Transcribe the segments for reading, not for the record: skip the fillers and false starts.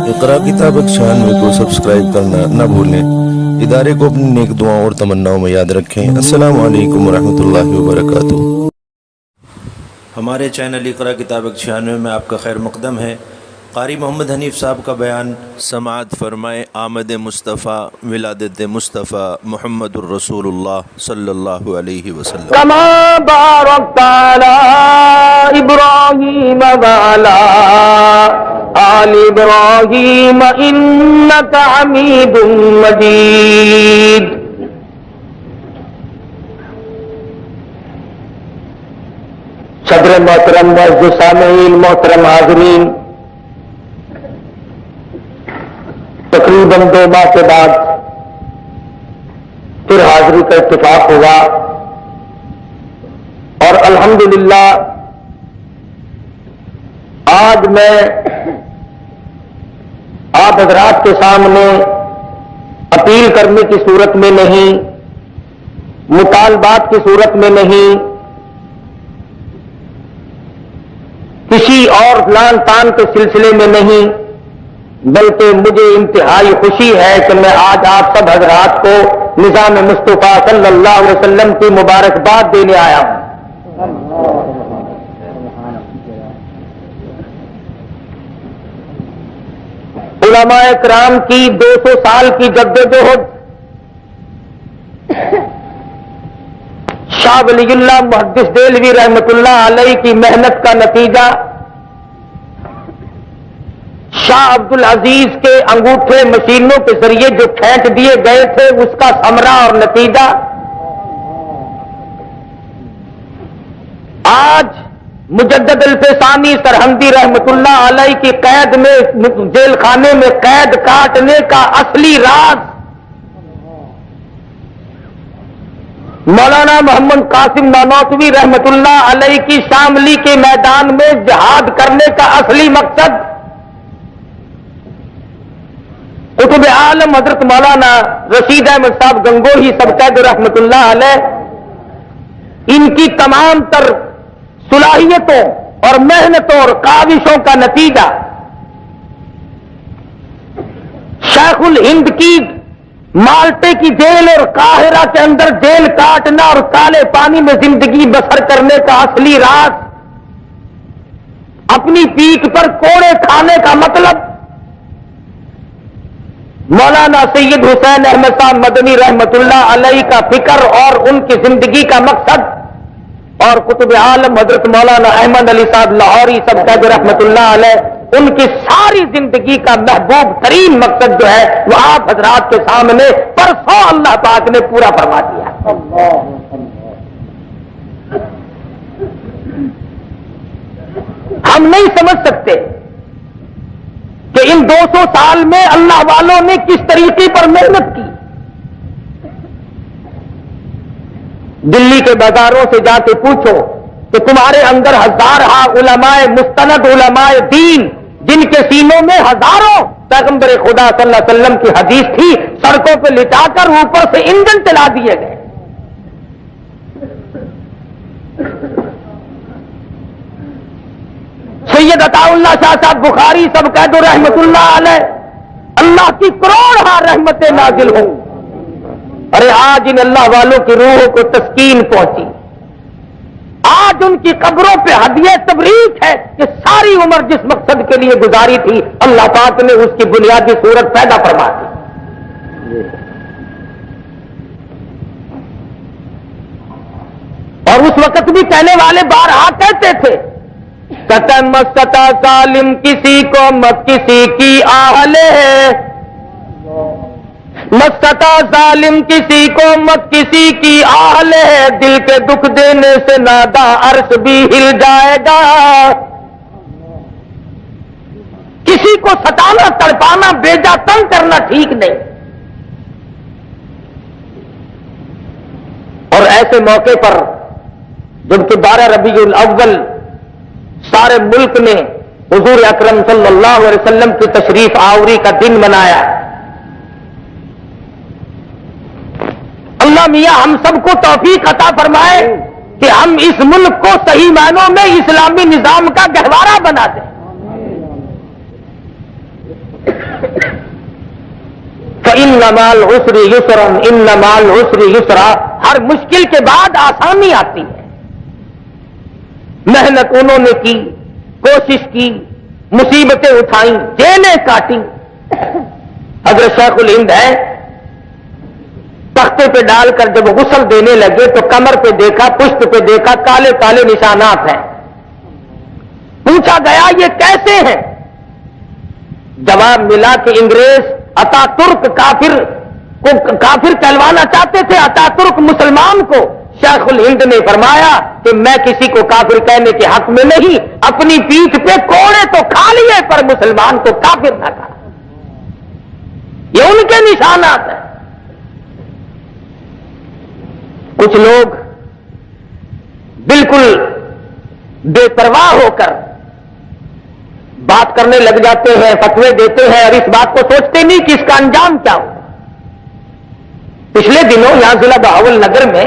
اقرا کتاب 96 کو سبسکرائب کرنا نہ بھولیں۔ ادارے کو اپنی نیک دعاؤں اور تمناؤں میں یاد رکھیں۔ السلام علیکم ورحمۃ اللہ وبرکاتہ۔ ہمارے چینل اقرا کتاب 96 میں آپ کا خیر مقدم ہے۔ قاری محمد حنیف صاحب کا بیان سماعت فرمائے۔ آمد مصطفیٰ، ولادت مصطفیٰ محمد الرسول اللہ صلی اللہ علیہ وسلم۔ كما باركت على إبراهيم وعلى آل إبراهيم إنك حميد مجيد۔ صدر محترم معزز سامعین، محترم حاضرین، تقریباً 2 ماہ کے بعد پھر حاضری کا اتفاق ہوا اور الحمدللہ آج میں آپ حضرات کے سامنے اپیل کرنے کی صورت میں نہیں، مطالبات کی صورت میں نہیں، کسی اور فلان تان کے سلسلے میں نہیں، بلکہ مجھے انتہائی خوشی ہے کہ میں آج آپ سب حضرات کو نظام مصطفیٰ صلی اللہ علیہ وسلم کی مبارکباد دینے آیا ہوں۔ علماء کرام کی 200 سال کی جدوجہد، شاہ ولی اللہ محدث دہلوی رحمۃ اللہ علیہ کی محنت کا نتیجہ، شاہ عبد العزیز کے انگوٹھے مشینوں کے ذریعے جو کھینچ دیے گئے تھے اس کا ثمرہ اور نتیجہ آج مجدد الفسانی سرہندی رحمت اللہ علیہ کی قید میں، جیل خانے میں قید کاٹنے کا اصلی راز مولانا محمد قاسم نانوتوی رحمت اللہ علیہ کی شاملی کے میدان میں جہاد کرنے کا اصلی مقصد قطب عالم حضرت مولانا رشید احمد صاحب گنگوہی سبقید رحمت اللہ علیہ، ان کی تمام تر صلاحیتوں اور محنتوں اور کاوشوں کا نتیجہ شیخ الہند کی مالٹے کی جیل اور قاہرہ کے اندر جیل کاٹنا اور کالے پانی میں زندگی بسر کرنے کا اصلی راز، اپنی پیٹھ پر کوڑے کھانے کا مطلب مولانا سید حسین احمد صاحب مدنی رحمت اللہ علیہ کا فکر اور ان کی زندگی کا مقصد، اور قطب عالم حضرت مولانا احمد علی صاحب لاہوری سبقید رحمت اللہ علیہ، ان کی ساری زندگی کا محبوب ترین مقصد جو ہے وہ آپ حضرات کے سامنے پرسوں اللہ پاک نے پورا فرما دیا۔ ہم نہیں سمجھ سکتے کہ ان 200 سال میں اللہ والوں نے کس طریقے پر محنت کی۔ دلی کے بازاروں سے جا کے پوچھو کہ تمہارے اندر ہزارہا علماء مستند علماء دین، جن کے سینوں میں ہزاروں پیغمبر خدا صلی اللہ علیہ وسلم کی حدیث تھی، سڑکوں پہ لٹا کر اوپر سے انجن چلا دیے گئے۔ سید عطا اللہ شاہ صاحب بخاری سبقید رحمت اللہ علیہ، اللہ کی کروڑ رحمتیں نازل ہوں، ارے آج ان اللہ والوں کی روحوں کو تسکین پہنچی، آج ان کی قبروں پہ ہدیہ تبریک ہے کہ ساری عمر جس مقصد کے لیے گزاری تھی اللہ پاک نے اس کی بنیادی صورت پیدا فرما دی۔ اور اس وقت بھی کہنے والے بارہا کہتے تھے، قطع مسطا ظالم کسی کو مت کسی کی آہلے ہے، مسطا ظالم کسی کو مت کسی کی آہلے ہے، دل کے دکھ دینے سے نادا عرش بھی ہل جائے گا۔ کسی کو ستانا، تڑپانا، بیجا تنگ کرنا ٹھیک نہیں، اور ایسے موقع پر جبکہ 12 ربیع الاول سارے ملک نے حضور اکرم صلی اللہ علیہ وسلم کی تشریف آوری کا دن منایا، اللہ میاں ہم سب کو توفیق عطا فرمائے کہ ہم اس ملک کو صحیح معنوں میں اسلامی نظام کا گہوارہ بنا دیں۔ فَإِنَّ مَعَ الْعُسْرِ يُسْرًا إِنَّ مَعَ الْعُسْرِ يُسْرًا، ہر مشکل کے بعد آسانی آتی ہے۔ محنت انہوں نے کی، کوشش کی، مصیبتیں اٹھائیں، جیلیں کاٹیں۔ حضرت شیخ الہند ہے، تختے پہ ڈال کر جب غسل دینے لگے تو کمر پہ دیکھا، پشت پہ دیکھا، کالے کالے نشانات ہیں۔ پوچھا گیا یہ کیسے ہیں؟ جواب ملا کہ انگریز اتا ترک کافر کہلوانا چاہتے تھے، اتا ترک مسلمان کو۔ شیخ الہند نے فرمایا کہ میں کسی کو کافر کہنے کے حق میں نہیں، اپنی پیٹھ پہ کوڑے تو کھا لیے پر مسلمان کو کافر نہ کہا۔ یہ ان کے نشانات ہیں۔ کچھ لوگ بالکل بے پرواہ ہو کر بات کرنے لگ جاتے ہیں، فتوے دیتے ہیں، اور اس بات کو سوچتے نہیں کہ اس کا انجام کیا ہو۔ پچھلے دنوں یہاں ضلع بہاول نگر میں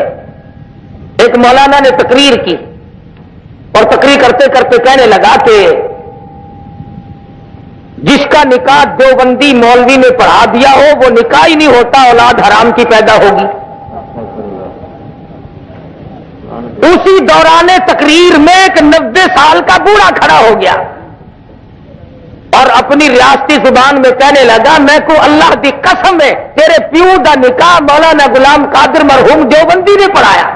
ایک مولانا نے تقریر کی، اور تقریر کرتے کرتے کہنے لگا کہ جس کا نکاح دیوبندی مولوی نے پڑھا دیا ہو وہ نکاح ہی نہیں ہوتا، اولاد حرام کی پیدا ہوگی۔ اسی دوران تقریر میں ایک 90 سال کا بوڑھا کھڑا ہو گیا اور اپنی ریاستی زبان میں کہنے لگا میں کو اللہ دی قسم ہے تیرے پیو دا نکاح مولانا غلام قادر مرحوم دیوبندی نے پڑھایا۔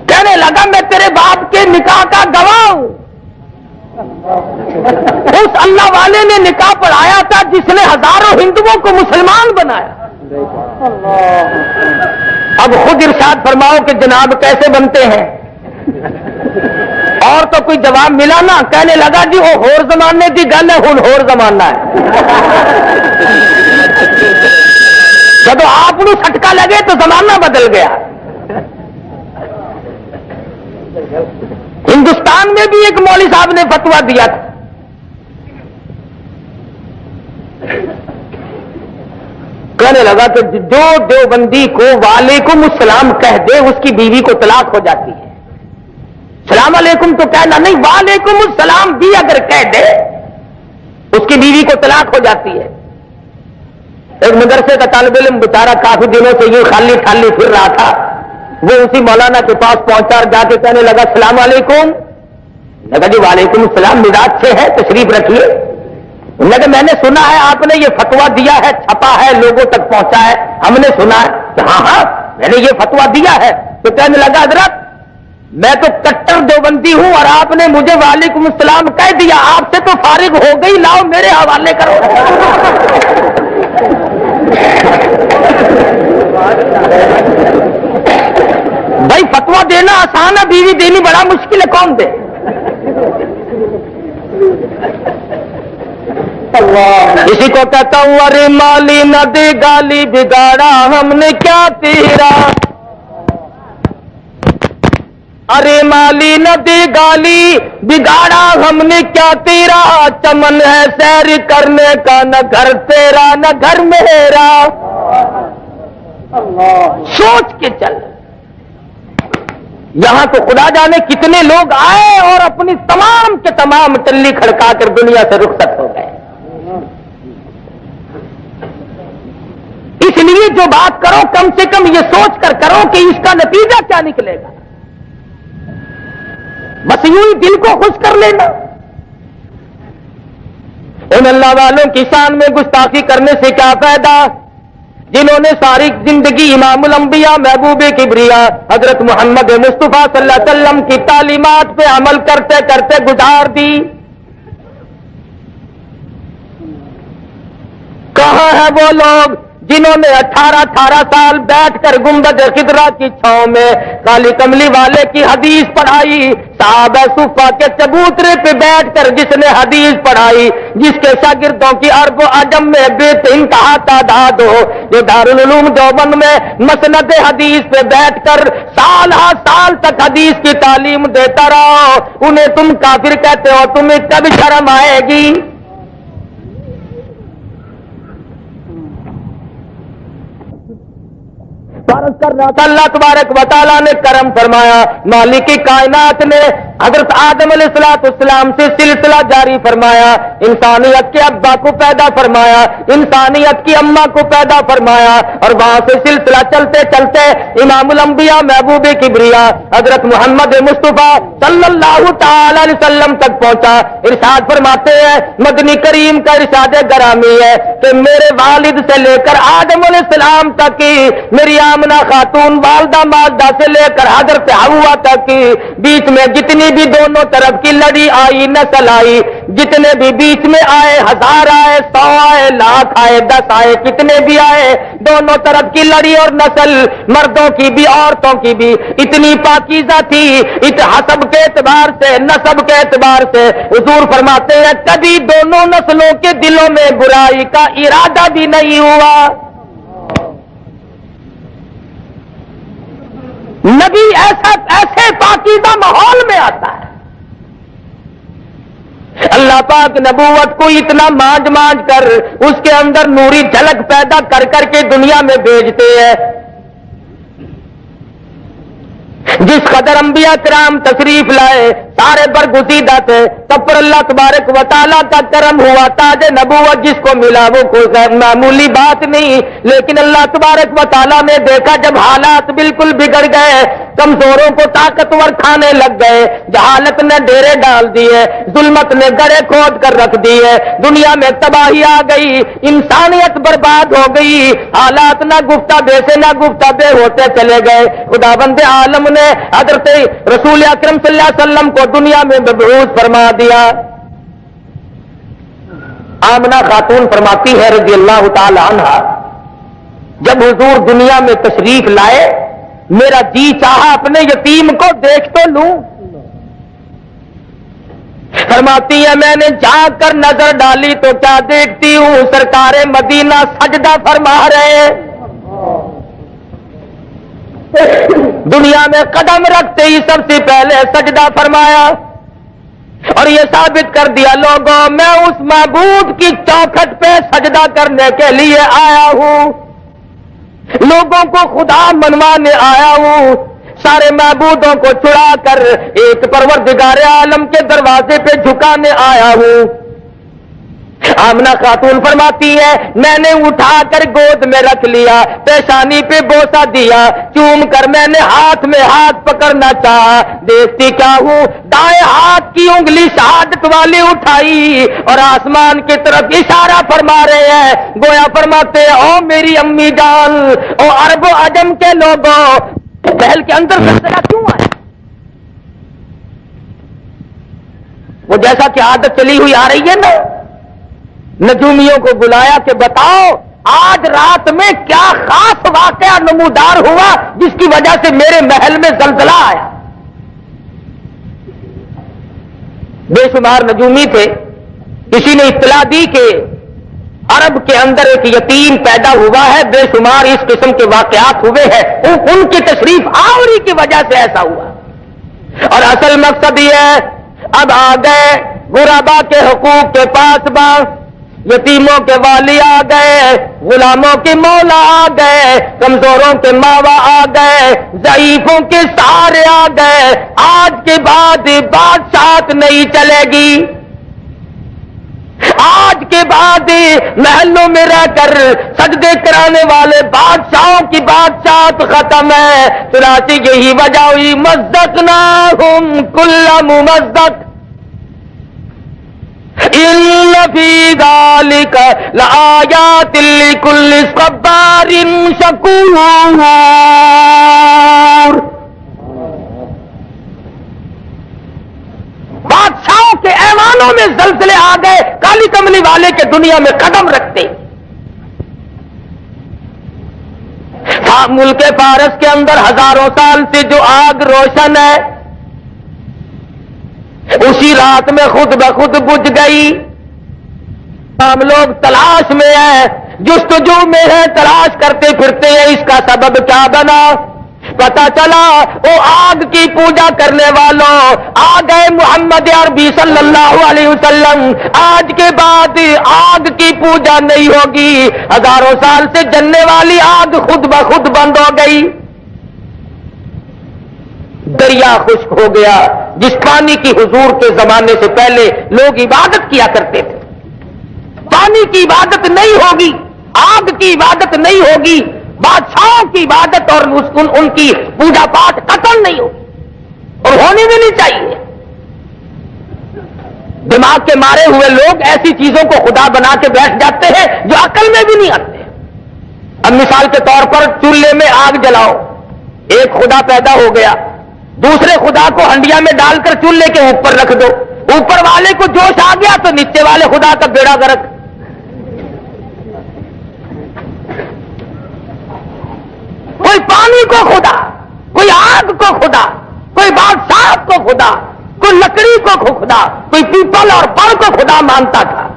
کہنے لگا میں تیرے باپ کے نکاح کا گواہ ہوں۔ اس اللہ والے نے نکاح پڑھایا تھا جس نے ہزاروں ہندوؤں کو مسلمان بنایا۔ اب خود ارشاد فرماؤ کہ جناب کیسے بنتے ہیں؟ اور تو کوئی جواب ملا نہ، کہنے لگا جی وہ ہور زمانے کی گل ہے، ہن ہور زمانہ ہے۔ جب آپ کو سٹکا لگے تو زمانہ بدل گیا۔ ہندوستان میں بھی ایک مولوی صاحب نے فتویٰ دیا تھا، کہنے لگا کہ جو دیوبندی کو وعلیکم السلام کہہ دے اس کی بیوی کو طلاق ہو جاتی ہے۔ سلام علیکم تو کہنا نہیں، وعلیکم السلام بھی اگر کہہ دے اس کی بیوی کو طلاق ہو جاتی ہے۔ ایک مدرسے کا طالب علم بیچارہ کافی دنوں سے یہ خالی خالی پھر رہا تھا، وہ اسی مولانا کے پاس پہنچا اور جا کے کہنے لگا السلام علیکم۔ لگا جی وعلیکم السلام، مزاج سے ہے، تشریف رکھیے۔ لیکن میں نے سنا ہے آپ نے یہ فتویٰ دیا ہے، چھپا ہے، لوگوں تک پہنچا ہے، ہم نے سنا ہے کہ ہاں میں نے یہ فتویٰ دیا ہے۔ تو کہنے لگا حضرت میں تو کٹر دیوبندی ہوں اور آپ نے مجھے وعلیکم السلام کہہ دیا، آپ سے تو فارغ ہو گئی، لاؤ میرے حوالے کرو۔ بھائی فتویٰ دینا آسان ہے، بیوی دینی بڑا مشکل ہے، کون دے؟ اسی کو کہتا ہوں ارے مالی نہ دے گالی بگاڑا ہم نے کیا تیرا، ارے مالی نہ دے گالی بگاڑا ہم نے کیا تیرا، چمن ہے سیر کرنے کا نہ گھر تیرا نہ گھر میرا۔ سوچ کے چل، یہاں تو خدا جانے کتنے لوگ آئے اور اپنی تمام کے تمام ٹلی کھڑکا کر دنیا سے رخصت ہو گئے۔ اس لیے جو بات کرو کم سے کم یہ سوچ کر کرو کہ اس کا نتیجہ کیا نکلے گا، بس یوں ہی دل کو خوش کر لینا۔ ان اللہ والوں کی شان میں گستاخی کرنے سے کیا فائدہ جنہوں نے ساری زندگی امام الانبیاء محبوب کبریا حضرت محمد مصطفیٰ صلی اللہ علیہ وسلم کی تعلیمات پہ عمل کرتے کرتے گزار دی۔ کہاں ہیں وہ لوگ جنہوں نے 18 سال بیٹھ کر گنبد خضرا کی چھاؤں میں کالی کملی والے کی حدیث پڑھائی، صحابہ صفا کے چبوترے پہ بیٹھ کر جس نے حدیث پڑھائی، جس کے شاگردوں کی عرب و عجم میں بے انتہا تعداد ہو، جو دارالعلوم دیوبند میں مسند حدیث پہ بیٹھ کر سال ہا سال تک حدیث کی تعلیم دیتا رہو، انہیں تم کافر کہتے ہو، تمہیں کب شرم آئے گی؟ فرض کر رہا تھا، اللہ تبارک و تعالیٰ نے کرم فرمایا، مالک کائنات نے حضرت آدم علیہ السلام سے سلسلہ جاری فرمایا، انسانیت کے ابا کو پیدا فرمایا، انسانیت کی اماں کو پیدا فرمایا، اور وہاں سے سلسلہ چلتے چلتے امام الانبیاء محبوب کبریا حضرت محمد مصطفیٰ صلی اللہ تعالی علیہ وسلم تک پہنچا۔ ارشاد فرماتے ہیں مدنی کریم کا ارشاد گرامی ہے کہ میرے والد سے لے کر آدم علیہ السلام تک، میری آمنہ خاتون والدہ ماجدہ سے لے کر حضرت حوا تک، بیچ میں جتنی بھی دونوں طرف کی لڑی آئی، نسل آئی، جتنے بھی بیچ میں آئے، 1000 آئے، 100 آئے، لاکھ آئے، 10 آئے، کتنے بھی آئے، دونوں طرف کی لڑی اور نسل، مردوں کی بھی عورتوں کی بھی اتنی پاکیزہ تھی، حسب کے اعتبار سے، نسب کے اعتبار سے۔ حضور فرماتے ہیں کبھی دونوں نسلوں کے دلوں میں برائی کا ارادہ بھی نہیں ہوا۔ نبی ایسے پاکیزہ ماحول میں آتا ہے، اللہ پاک نبوت کو اتنا مانج مانج کر اس کے اندر نوری جھلک پیدا کر کر کے دنیا میں بھیجتے ہیں۔ جس قدر انبیاء کرام تشریف لائے سارے برگزیدہ تھے، تب پر اللہ تبارک و تعالیٰ کا کرم ہوا، تاج نبوت جس کو ملا وہ کوئی معمولی بات نہیں، لیکن اللہ تبارک و تعالیٰ نے دیکھا جب حالات بالکل بگڑ گئے، کمزوروں کو طاقتور کھانے لگ گئے، جہالت نے ڈیرے ڈال دیے، ظلمت نے گڑے کھود کر رکھ دیے، دنیا میں تباہی آ گئی، انسانیت برباد ہو گئی، حالات نہ گفتہ بے سے نہ گفتہ بے ہوتے چلے گئے۔ خداوند عالم نے حضرت رسول اکرم صلی اللہ علیہ وسلم کو دنیا میں مبعوث فرما دیا۔ آمنہ خاتون فرماتی ہے رضی اللہ تعالی عنہا، جب حضور دنیا میں تشریف لائے میرا جی چاہا اپنے یتیم کو دیکھ تو لوں۔ فرماتی ہے میں نے جھانک کر نظر ڈالی تو کیا دیکھتی ہوں، سرکار مدینہ سجدہ فرما رہے ہیں۔ دنیا میں قدم رکھتے ہی سب سے پہلے سجدہ فرمایا، اور یہ ثابت کر دیا لوگوں میں اس معبود کی چوکھٹ پہ سجدہ کرنے کے لیے آیا ہوں، لوگوں کو خدا منوانے آیا ہوں، سارے معبودوں کو چھڑا کر ایک پروردگار عالم کے دروازے پہ جھکانے آیا ہوں۔ آمنہ خاتون فرماتی ہے میں نے اٹھا کر گود میں رکھ لیا، پیشانی پہ بوسہ دیا، چوم کر میں نے ہاتھ میں ہاتھ پکڑنا چاہا، دیکھتی کیا ہوں دائیں ہاتھ کی انگلی شہادت والی اٹھائی اور آسمان کی طرف اشارہ فرما رہے ہیں، گویا فرماتے ہیں او میری امی جان، او عرب و عجم کے لوگوں، محل کے اندر زلزلہ کیوں آیا؟ وہ جیسا کہ عادت چلی ہوئی آ رہی ہے نا، نجومیوں کو بلایا کہ بتاؤ آج رات میں کیا خاص واقعہ نمودار ہوا جس کی وجہ سے میرے محل میں زلزلہ آیا۔ بے شمار نجومی تھے، کسی نے اطلاع دی کہ عرب کے اندر ایک یتیم پیدا ہوا ہے، بے شمار اس قسم کے واقعات ہوئے ہیں، ان کی تشریف آوری کی وجہ سے ایسا ہوا، اور اصل مقصد یہ ہے اب آ گئے غربا کے حقوق کے پاسباں، یتیموں کے والی آ گئے، غلاموں کے مولا آ گئے، کمزوروں کے ماوا آ گئے، ضعیفوں کے سہارے آ گئے۔ آج کے بعد بادشاہت نہیں چلے گی، آج کے بعد محلوں میں رہ کر سجدے کرانے والے بادشاہوں کی بادشاہت ختم ہے۔ چنانچہ یہی وجہ ہوئی مزقناہم کل ممزق ان فی ذلک لآیات لکل صبار شکور۔ بادشاہوں کے ایوانوں میں زلزلے آ گئے، کالی کملی والے کے دنیا میں قدم رکھتے۔ ملک فارس کے اندر ہزاروں سال سے جو آگ روشن ہے اسی رات میں خود بخود بجھ گئی۔ ہم لوگ تلاش میں ہیں، جستجو میں ہیں، تلاش کرتے پھرتے ہیں اس کا سبب کیا بنا۔ پتا چلا وہ آگ کی پوجا کرنے والوں آ گئے محمد عربی صلی اللہ علیہ وسلم، آج کے بعد آگ کی پوجا نہیں ہوگی، ہزاروں سال سے جلنے والی آگ خود بخود بند ہو گئی، دریا خشک ہو گیا، جس پانی کی حضور کے زمانے سے پہلے لوگ عبادت کیا کرتے تھے. پانی کی عبادت نہیں ہوگی، آگ کی عبادت نہیں ہوگی، بادشاہوں کی عبادت اور ان کی پوجا پاٹ قتل نہیں ہوگی، اور ہونی بھی نہیں چاہیے. دماغ کے مارے ہوئے لوگ ایسی چیزوں کو خدا بنا کے بیٹھ جاتے ہیں جو عقل میں بھی نہیں آتے. اب مثال کے طور پر چولہے میں آگ جلاؤ، ایک خدا پیدا ہو گیا، دوسرے خدا کو ہنڈیا میں ڈال کر چولہے کے اوپر رکھ دو، اوپر والے کو جوش آ گیا تو نیچے والے خدا کا بیڑا غرق. کوئی پانی کو خدا، کوئی آگ کو خدا، کوئی بادشاہ کو خدا، کوئی لکڑی کو خدا، کوئی پیپل اور بڑ کو خدا مانتا تھا.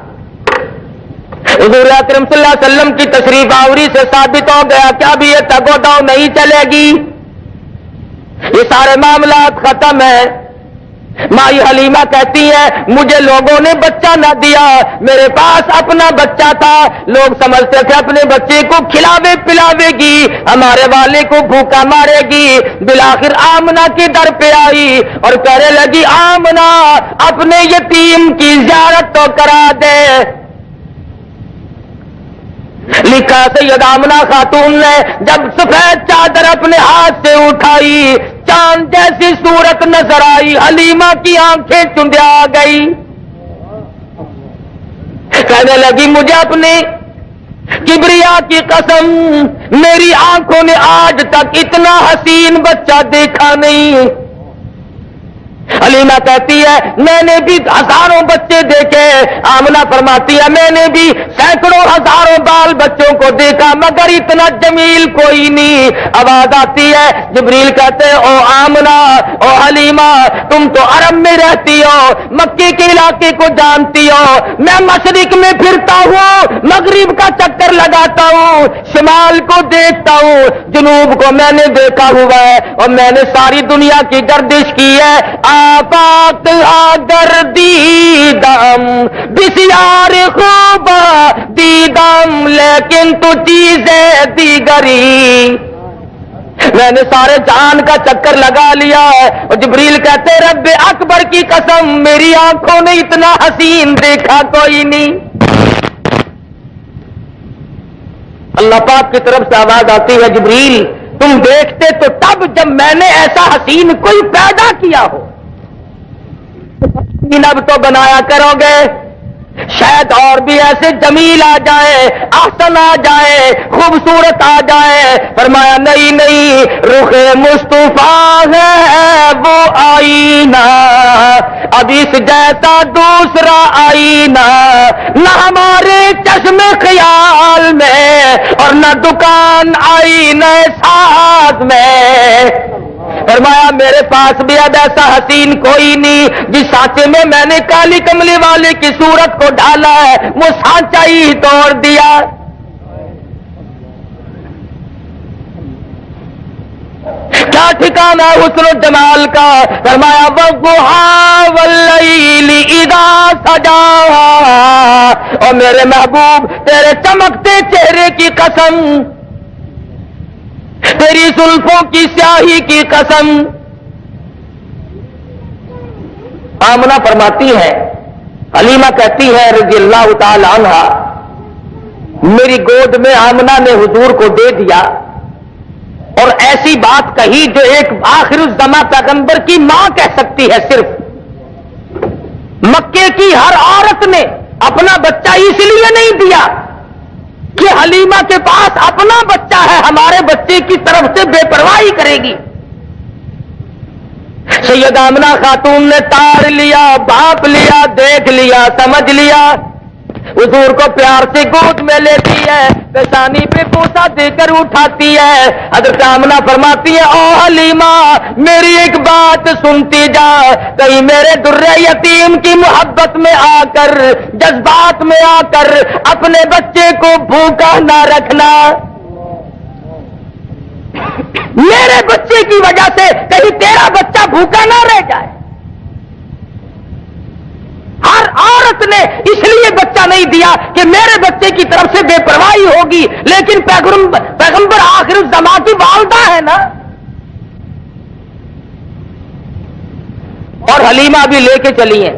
حضور اکرم صلی اللہ علیہ وسلم کی تشریف آوری سے ثابت ہو گیا کہ اب یہ تگ و دو نہیں چلے گی، یہ سارے معاملات ختم ہیں. مائی حلیمہ کہتی ہے مجھے لوگوں نے بچہ نہ دیا، میرے پاس اپنا بچہ تھا، لوگ سمجھتے تھے اپنے بچے کو کھلاوے پلاوے گی، ہمارے والے کو بھوکا مارے گی. بالآخر آمنہ کے در پہ آئی اور کہنے لگی آمنہ اپنے یتیم کی زیارت تو کرا دے. لکھا سید آمنہ خاتون نے جب سفید چادر اپنے ہاتھ سے اٹھائی، چاند جیسی صورت نظر آئی، حلیمہ کی آنکھیں چندیا گئی. کہنے لگی مجھے اپنے کبریا کی قسم، میری آنکھوں نے آج تک اتنا حسین بچہ دیکھا نہیں. حلیمہ کہتی ہے میں نے بھی ہزاروں بچے دیکھے، آمنہ فرماتی ہے میں نے بھی سینکڑوں ہزاروں بال بچوں کو دیکھا مگر اتنا جمیل کوئی نہیں. آواز آتی ہے، جبریل کہتے ہیں او آمنہ، او حلیمہ، تم تو عرب میں رہتی ہو، مکے کے علاقے کو جانتی ہو، میں مشرق میں پھرتا ہوں، مغرب کا چکر لگاتا ہوں، شمال کو دیکھتا ہوں، جنوب کو میں نے دیکھا ہوا ہے، اور میں نے ساری دنیا کی گردش کی ہے. آفاق اگر دیدم بسیار خوب دیدم لیکن تو چیزیں دیگری. میں نے سارے جہان کا چکر لگا لیا ہے. اور جبریل کہتے رب اکبر کی قسم میری آنکھوں نے اتنا حسین دیکھا کوئی نہیں. اللہ پاک کی طرف سے آواز آتی ہے جبریل تم دیکھتے تو تب جب میں نے ایسا حسین کوئی پیدا کیا ہو، اب تو بنایا کرو گے، شاید اور بھی ایسے جمیل آ جائے، احسن آ جائے، خوبصورت آ جائے. فرمایا نہیں نہیں، رخ مصطفیٰ ہے وہ آئینہ، اب اس جیسا دوسرا آئینہ نہ ہمارے چشم خیال میں اور نہ دکان آئینہ ساز میں. فرمایا میرے پاس بھی اب ایسا حسین کوئی نہیں. جس سانچے میں نے کالی کملی والے کی صورت کو ڈالا ہے وہ سانچا ہی توڑ دیا. کیا ٹھکانہ حسن و جمال کا. فرمایا وَالضُّحَىٰ وَاللَّيْلِ اِذَا سَجَاهَا، اور میرے محبوب تیرے چمکتے چہرے کی قسم، تیری زلفوں کی سیاہی کی قسم. آمنہ فرماتی ہے، حلیمہ کہتی ہے رضی اللہ تعالی عنہ، میری گود میں آمنہ نے حضور کو دے دیا اور ایسی بات کہی جو ایک آخر الزماں پیغمبر کی ماں کہہ سکتی ہے. صرف مکے کی ہر عورت نے اپنا بچہ اس لیے نہیں دیا کہ حلیمہ کے پاس اپنا بچہ ہے، ہمارے بچے کی طرف سے بے پرواہی کرے گی. سید آمنہ خاتون نے تار لیا، بھانپ لیا، دیکھ لیا، سمجھ لیا. حضور کو پیار سے گود میں لیتی ہے، پیشانی پہ بوسہ دے کر اٹھاتی ہے. حضرت آمنہ فرماتی ہے او حلیمہ میری ایک بات سنتی جا، کہیں میرے در یتیم کی محبت میں آ کر، جذبات میں آ کر اپنے بچے کو بھوکا نہ رکھنا، میرے بچے کی وجہ سے کہیں تیرا بچہ بھوکا نہ رہ جائے. ہر عورت نے اس لیے بچہ نہیں دیا کہ میرے بچے کی طرف سے بے پرواہی ہوگی، لیکن پیغمبر آخر الزمان کی والدہ ہے نا. اور حلیمہ بھی لے کے چلی ہیں.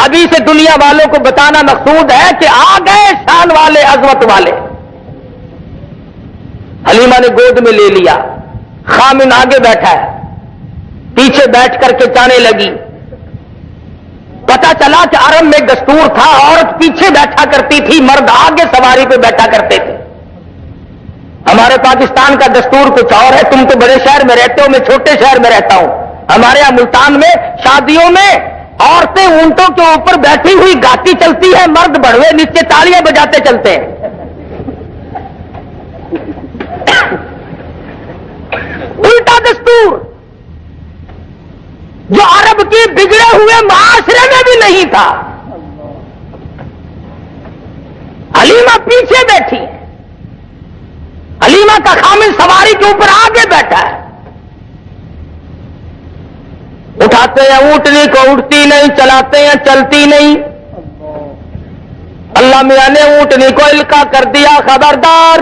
ابھی سے دنیا والوں کو بتانا مقصود ہے کہ آ گئے شان والے عظمت والے. حلیمہ نے گود میں لے لیا. خامن آگے بیٹھا ہے, پیچھے بیٹھ کر کے چانے لگی. پتا چلا کہ عرب میں دستور تھا, عورت پیچھے بیٹھا کرتی تھی, مرد آگے سواری پہ بیٹھا کرتے تھے. ہمارے پاکستان کا دستور کچھ اور ہے. تم تو بڑے شہر میں رہتے ہو, میں چھوٹے شہر میں رہتا ہوں. ہمارے یہاں ملتان میں شادیوں میں عورتیں اونٹوں کے اوپر بیٹھی ہوئی گاتی چلتی ہے, مرد بڑھوے نیچے تالیاں بجاتے چلتے ہیں. الٹا دستور جو عرب کی بگڑے ہوئے معاشرے میں بھی نہیں تھا. حلیمہ پیچھے بیٹھی ہے, حلیمہ کا خامن سواری کے اوپر آگے بیٹھا ہے. اٹھاتے ہیں اونٹنی کو, اٹھتی نہیں, چلاتے ہیں چلتی نہیں. اللہ میاں نے اونٹنی کو القا کر دیا, خبردار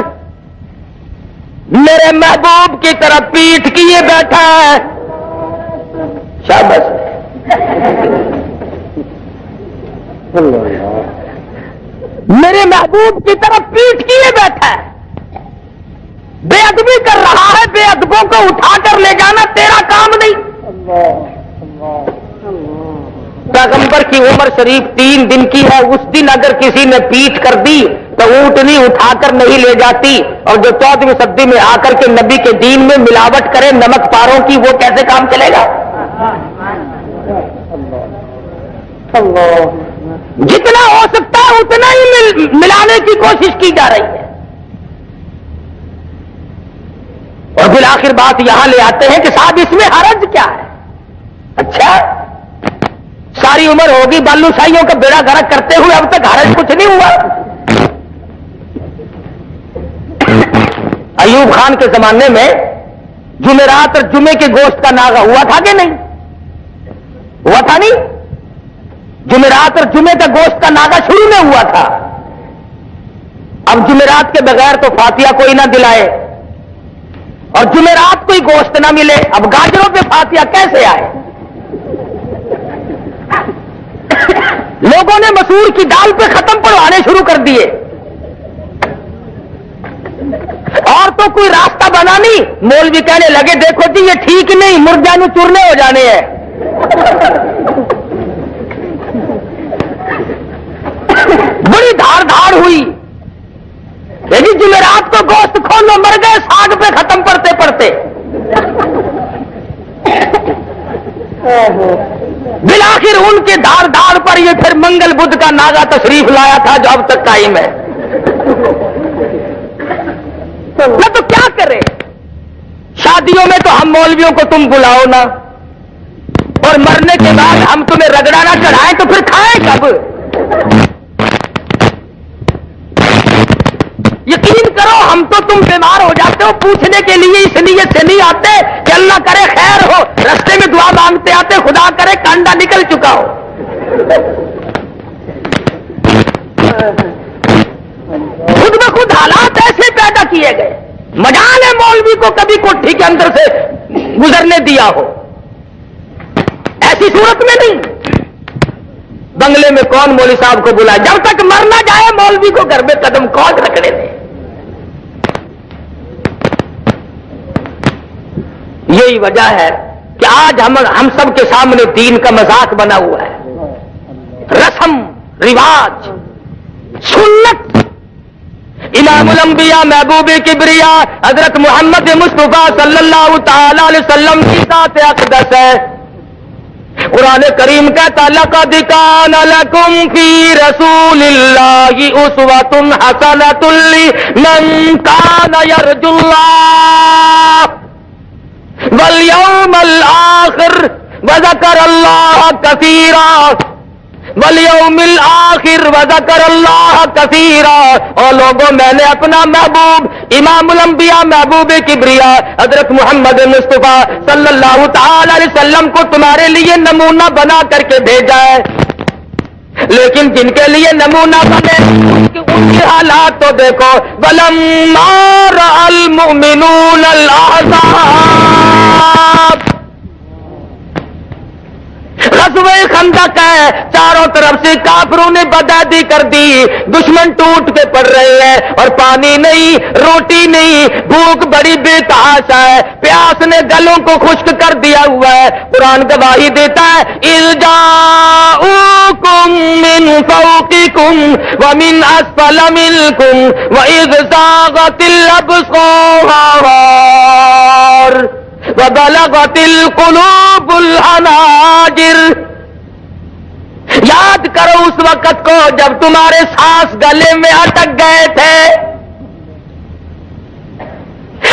میرے محبوب کی طرف پیٹھ کیے بیٹھا ہے. شاباش. میرے محبوب کی طرف پیٹھ کیے بیٹھا ہے, بے ادبی کر رہا ہے. بے ادبوں کو اٹھا کر لے جانا تیرا کام نہیں. پیغمبر کی عمر شریف 3 دن کی ہے. اس دن اگر کسی نے پیٹھ کر دی تو اونٹنی اٹھا کر نہیں لے جاتی, اور جو 14ویں صدی میں آ کر کے نبی کے دین میں ملاوٹ کرے نمک پاروں کی, وہ کیسے کام چلے گا؟ جتنا ہو سکتا ہے اتنا ہی ملانے کی کوشش کی جا رہی ہے. اور بالآخر بات یہاں لے آتے ہیں کہ صاحب اس میں حرج کیا ہے؟ اچھا ساری عمر ہوگی بالو شاہیوں کا بیڑا گرک کرتے ہوئے, اب تک حرج کچھ نہیں ہوا. ایوب خان کے زمانے میں جمعرات اور جمعے کے گوشت کا ناغہ ہوا تھا کہ نہیں ہوا تھا؟ نہیں, جمعرات اور جمعے کا گوشت کا ناغہ شروع میں ہوا تھا. اب جمعرات کے بغیر تو فاتحہ کوئی نہ دلائے, اور جمعرات کو ہی گوشت نہ ملے, اب گاجروں پہ فاتحہ کیسے آئے؟ لوگوں نے مسور کی دال پہ ختم پڑھوانے شروع کر دیے, اور تو کوئی راستہ بنا نہیں. مولوی کہنے لگے دیکھو جی یہ ٹھیک نہیں, مرجانو چورنے ہو جانے ہیں. بڑی دھاڑ دھاڑ ہوئی, لیکن جمعرات کو گوشت کھولو, مر گئے ساگ پہ ختم پڑتے پڑتے. بالآخر ان کے دھاڑ دھاڑ پر یہ پھر منگل بدھ کا ناغہ تشریف لایا تھا جو اب تک قائم ہے. نہ تو کیا کرے, شادیوں میں تو ہم مولویوں کو تم بلاؤ نا, اور مرنے کے بعد ہم تمہیں رگڑا نہ چڑھائیں تو پھر کھائیں کب؟ یقین کرو ہم تو تم بیمار ہو جاتے ہو پوچھنے کے لیے اس نیت سے نہیں آتے کہ اللہ کرے خیر ہو, رستے میں دعا مانگتے آتے خدا کرے کانڈا نکل چکا ہو. خود بخود حالات ایسے پیدا کیے گئے. مجال ہے مولوی کو کبھی کوٹھی کے اندر سے گزرنے دیا ہو, ایسی صورت میں نہیں. بنگلے میں کون مولوی صاحب کو بلائے؟ جب تک مر نہ جائے مولوی کو گھر میں قدم کون رکھنے دے. یہی وجہ ہے کہ آج ہم سب کے سامنے دین کا مذاق بنا ہوا ہے. رسم رواج سنت امام الانبیاء محبوب کبریا حضرت محمد مصطفیٰ صلی اللہ تعالی علیہ وسلم کی ذات اقدس ہے. قرآن کریم کہتا لقد کان لکم فی رسول اللہ اسوۃ حسنۃ لمن کان یرجو اللہ والیوم الآخر وذکر اللہ کثیرا والیوم الآخر وذکر اللہ کثیرا. اور لوگوں میں نے اپنا محبوب امام الانبیاء محبوب کبریا حضرت محمد مصطفیٰ صلی اللہ تعالی علیہ وسلم کو تمہارے لیے نمونہ بنا کر کے بھیجا ہے, لیکن جن کے لیے نمونہ بنے ان کے حالات تو دیکھو. وَلَمَّا رَأَى الْمُؤْمِنُونَ الْأَحْزَابَ غزوہ خندق ہے، چاروں طرف سے کافروں نے بدعہدی کر دی، دشمن ٹوٹ کے پڑ رہے ہیں اور پانی نہیں، روٹی نہیں، بھوک بڑی بے تحاشا ہے، پیاس نے گلوں کو خشک کر دیا ہوا ہے۔ قرآن گواہی دیتا ہے اذ جاءوکم من فوقکم ومن اسفل منکم واذ زاغت الابصار وبلغت القلوب الحناجر۔ یاد کرو اس وقت کو جب تمہارے سانس گلے میں اٹک گئے تھے۔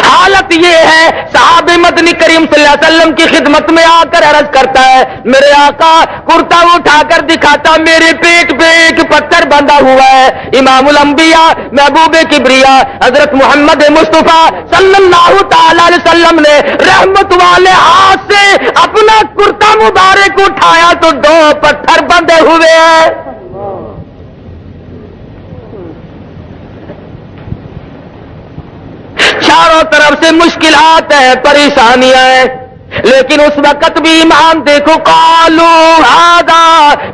حالت یہ ہے، صحابہ مدنی کریم صلی اللہ علیہ وسلم کی خدمت میں آ کر عرض کرتا ہے میرے آقا کرتا اٹھا کر دکھاتا میرے پیٹ پہ ایک پتھر بندھا ہوا ہے۔ امام الانبیاء محبوب کبریا حضرت محمد مصطفیٰ صلی اللہ تعالی علیہ وسلم نے رحمت والے ہاتھ سے اپنا کرتا مبارک اٹھایا تو 2 پتھر بندھے ہوئے ہیں۔ چاروں طرف سے مشکلات ہیں، پریشانیاں ہیں، لیکن اس وقت بھی ایمان دیکھو قالوا ھذا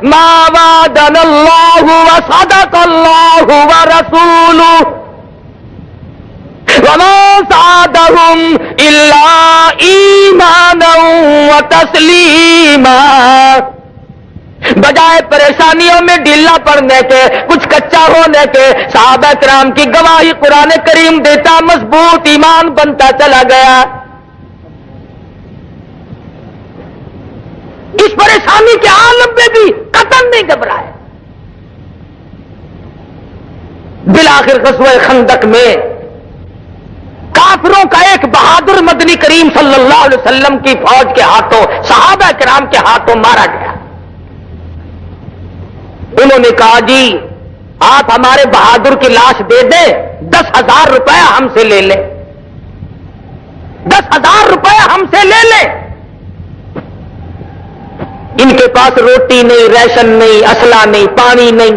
ما وعدنا اللہ وصدق اللہ ورسولہ وما زادهم الا ایمانا وتسلیما۔ بجائے پریشانیوں میں ڈھیلا پڑنے کے، کچھ کچا ہونے کے، صحابہ کرام کی گواہی قرآن کریم دیتا، مضبوط ایمان بنتا چلا گیا۔ اس پریشانی کے عالم میں بھی قطن نہیں گھبرائے۔ بالآخر غزوہ خندق میں کافروں کا ایک بہادر مدنی کریم صلی اللہ علیہ وسلم کی فوج کے ہاتھوں، صحابہ کرام کے ہاتھوں مارا گیا۔ انہوں نے کہا جی آپ ہمارے بہادر کی لاش دے دیں، 10,000 روپے ہم سے لے لیں، 10,000 روپے ہم سے لے لیں۔ ان کے پاس روٹی نہیں، ریشن نہیں، اسلحہ نہیں، پانی نہیں،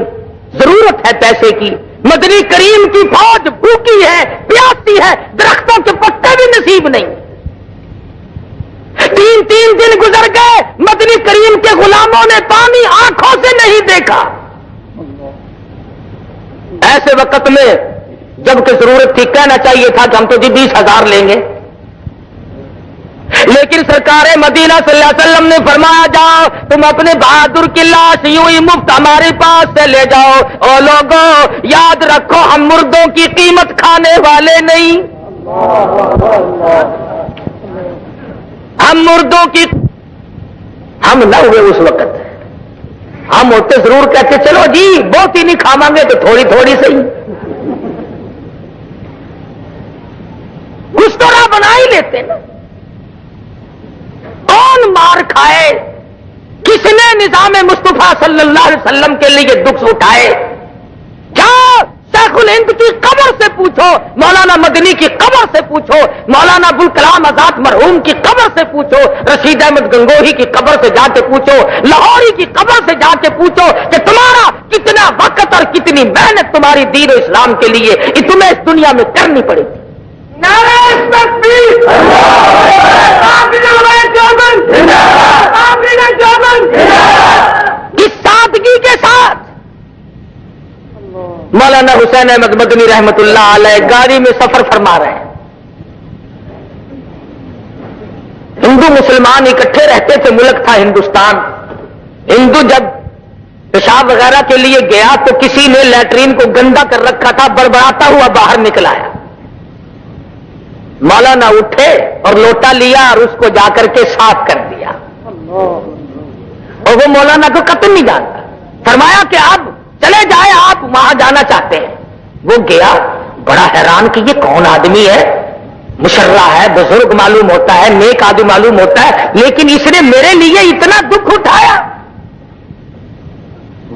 ضرورت ہے پیسے کی۔ مدنی کریم کی فوج بھوکی ہے، پیاسی ہے، درختوں کے پتے بھی نصیب نہیں۔ 3 دن گزر گئے، مدنی کریم کے غلاموں نے پانی آنکھوں سے نہیں دیکھا۔ ایسے وقت میں جب کہ ضرورت تھی، کہنا چاہیے تھا کہ ہم تو جی 20,000 لیں گے، لیکن سرکار مدینہ صلی اللہ علیہ وسلم نے فرمایا جاؤ تم اپنے بہادر کی لاش یوں ہی مفت ہمارے پاس سے لے جاؤ۔ اور لوگوں یاد رکھو ہم مردوں کی قیمت کھانے والے نہیں، ہم مردوں کی ہم نہ ہوئے اس وقت، ہم ہوتے ضرور کہتے چلو جی بہت ہی نہیں کھاواں گے تو تھوڑی تھوڑی صحیح، کچھ تو راہ بنا ہی لیتے نا۔ کون مار کھائے، کس نے نظام مصطفیٰ صلی اللہ علیہ وسلم کے لیے دکھ اٹھائے؟ کیا شیخ الہند کی قبر سے پوچھو، مولانا مدنی کی قبر سے پوچھو، مولانا ابوالکلام آزاد مرحوم کی قبر سے پوچھو، رشید احمد گنگوہی کی قبر سے جا کے پوچھو، لاہوری کی قبر سے جا کے پوچھو کہ تمہارا کتنا وقت اور کتنی محنت تمہاری دین و اسلام کے لیے تمہیں اس دنیا میں کرنی پڑے گی۔ اس سادگی کے ساتھ مولانا حسین احمد مدنی رحمت اللہ علیہ گاڑی میں سفر فرما رہے ہیں۔ ہندو مسلمان اکٹھے رہتے تھے، ملک تھا ہندوستان۔ ہندو جب پیشاب وغیرہ کے لیے گیا تو کسی نے لیٹرین کو گندا کر رکھا تھا، بڑبڑاتا ہوا باہر نکل آیا۔ مولانا اٹھے اور لوٹا لیا اور اس کو جا کر کے صاف کر دیا، اور وہ مولانا کو قطن نہیں جانتا۔ فرمایا کہ اب چلے جائے، آپ وہاں جانا چاہتے ہیں۔ وہ گیا، بڑا حیران کہ یہ کون آدمی ہے، مشرہ ہے، بزرگ معلوم ہوتا ہے، نیک آدمی معلوم ہوتا ہے، لیکن اس نے میرے لیے اتنا دکھ اٹھایا۔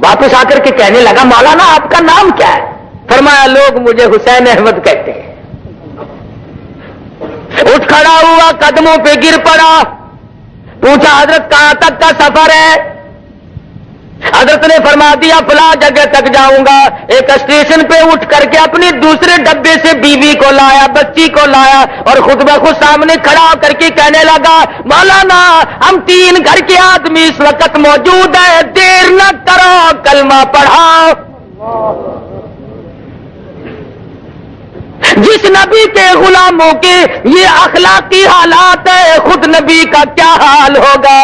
واپس آ کر کے کہنے لگا مولانا آپ کا نام کیا ہے؟ فرمایا لوگ مجھے حسین احمد کہتے ہیں۔ اٹھ کھڑا ہوا، قدموں پہ گر پڑا، پوچھا حضرت کہاں تک کا سفر ہے؟ حضرت نے فرما دیا فلاں جگہ تک جاؤں گا. ایک اسٹیشن پہ اٹھ کر کے اپنی دوسرے ڈبے سے بیوی کو لایا, بچی کو لایا, اور خود بخود سامنے کھڑا ہو کر کے کہنے لگا مولانا ہم 3 گھر کے آدمی اس وقت موجود ہیں, دیر نہ کرو کلمہ پڑھاؤ. جس نبی کے غلاموں کے یہ اخلاقی حالات ہے, خود نبی کا کیا حال ہوگا.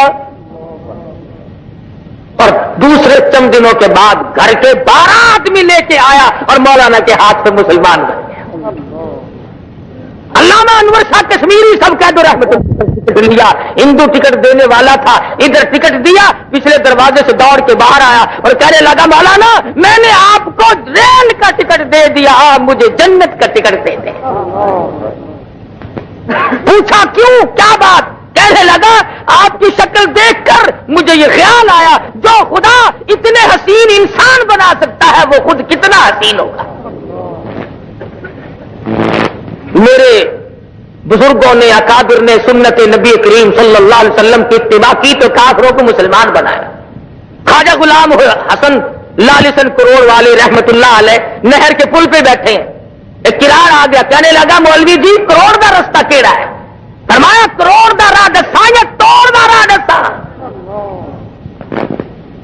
اور دوسرے چند دنوں کے بعد گھر کے 12 آدمی لے کے آیا اور مولانا کے ہاتھ سے مسلمان بن گیا. علامہ انور شاہ کشمیری سب کہہ دو رحمت ٹکٹ لیا, ہندو ٹکٹ دینے والا تھا, ادھر ٹکٹ دیا, پچھلے دروازے سے دوڑ کے باہر آیا اور کہنے لگا مولانا میں نے آپ کو ریل کا ٹکٹ دے دیا, آپ مجھے جنت کا ٹکٹ دے دیں. پوچھا کیوں, کیا بات؟ کہنے لگا آپ کی شکل دیکھ کر مجھے یہ خیال آیا جو خدا اتنے حسین انسان بنا سکتا ہے وہ خود کتنا حسین ہوگا. میرے بزرگوں نے اکابر نے سنت نبی کریم صلی اللہ علیہ وسلم کی اتباع کی تو کافروں کو مسلمان بنایا. خواجہ غلام حسن لالسن کروڑ والے رحمت اللہ علیہ نہر کے پل پہ بیٹھے ہیں, ایک کرار آ گیا, کہنے لگا مولوی جی کروڑ کا رستہ کیڑا ہے؟ فرمایا کروڑ دا راہ دسا یا توڑ دا راہ دسا؟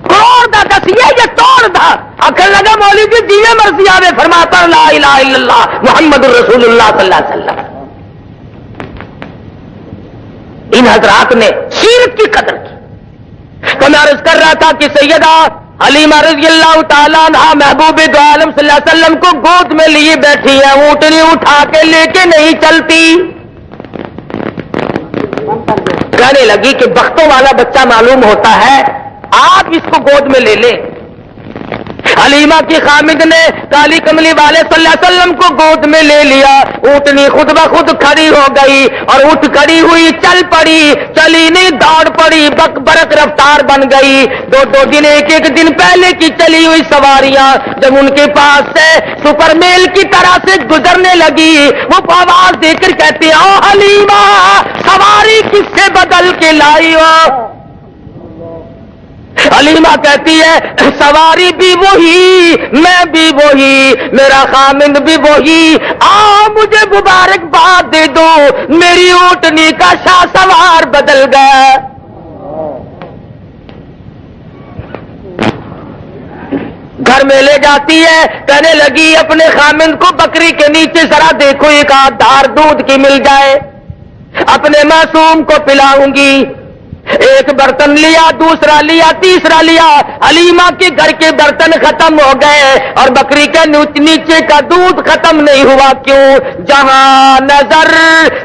کروڑ دا دسیے یا توڑ دا؟ آخر لگا مولوی جی جیویں مرضی آوے. فرمایا پر لا الہ الا اللہ محمد الرسول اللہ صلی اللہ علیہ وسلم. ان حضرات نے سیرت کی قدر کی. تو میں عرض کر رہا تھا کہ سیدہ حلیمہ رضی اللہ تعالیٰ عنہا محبوب دو عالم صلی اللہ علیہ وسلم کو گود میں لیے بیٹھی ہے, اونٹنی اٹھا کے لے کے نہیں چلتی. کہنے لگی کہ بختوں والا بچہ معلوم ہوتا ہے, آپ اس کو گود میں لے لیں. حلیمہ کی خامد نے کالی کملی والے صلی اللہ علیہ وسلم کو گود میں لے لیا. اونٹنی خود بخود کھڑی ہو گئی اور اٹھ کھڑی ہوئی, چل پڑی, چلی نہیں دوڑ پڑی, بک برق رفتار بن گئی. 2 دن ایک دن پہلے کی چلی ہوئی سواریاں جب ان کے پاس سے سپر میل کی طرح سے گزرنے لگی, وہ آواز دے کر کہتی او حلیمہ سواری کس سے بدل کے لائی ہو؟ حلیمہ کہتی ہے سواری بھی وہی, میں بھی وہی, میرا خامند بھی وہی, مجھے مبارکباد دے دو, میری اونٹنی کا شاہ سوار بدل گیا. گھر میں لے جاتی ہے, کہنے لگی اپنے خامند کو بکری کے نیچے ذرا دیکھو ایک آدھ دھار دودھ کی مل جائے, اپنے معصوم کو پلاؤں گی. ایک برتن لیا, دوسرا لیا, تیسرا لیا, حلیمہ کے گھر کے برتن ختم ہو گئے اور بکری کے نیچے کا دودھ ختم نہیں ہوا. کیوں؟ جہاں نظر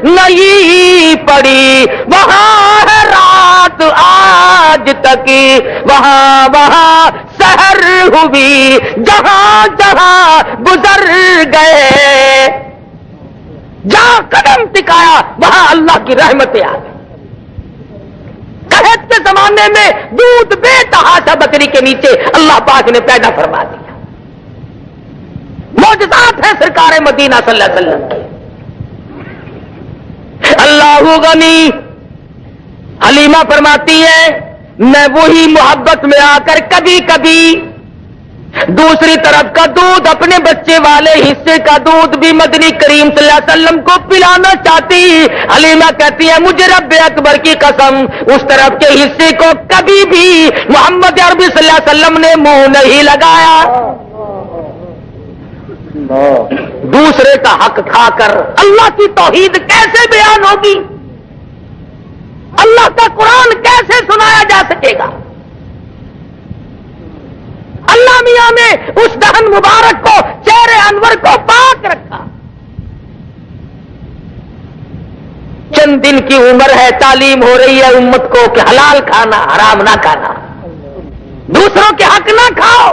نہیں پڑی وہاں ہے رات آج تک, وہاں سحر ہوئی, جہاں جہاں گزر گئے, جہاں قدم ٹکایا وہاں اللہ کی رحمتیں آ گئی. قحط کے زمانے میں دودھ بے تحاشا بکری کے نیچے اللہ پاک نے پیدا فرما دیا. معجزات ہیں سرکار مدینہ صلی اللہ علیہ وسلم کے. اللہ غنی. حلیمہ فرماتی ہے میں وہی محبت میں آ کر کبھی کبھی دوسری طرف کا دودھ, اپنے بچے والے حصے کا دودھ بھی مدنی کریم صلی اللہ علیہ وسلم کو پلانا چاہتی. حلیمہ کہتی ہے مجھے رب اکبر کی قسم اس طرف کے حصے کو کبھی بھی محمد عربی صلی اللہ علیہ وسلم نے منہ نہیں لگایا. دوسرے کا حق کھا کر اللہ کی توحید کیسے بیان ہوگی؟ اللہ کا قرآن کیسے سنایا جا سکے گا؟ اللہ میاں نے اس دہن مبارک کو, چہرے انور کو پاک رکھا. چند دن کی عمر ہے, تعلیم ہو رہی ہے امت کو کہ حلال کھانا, حرام نہ کھانا, دوسروں کے حق نہ کھاؤ,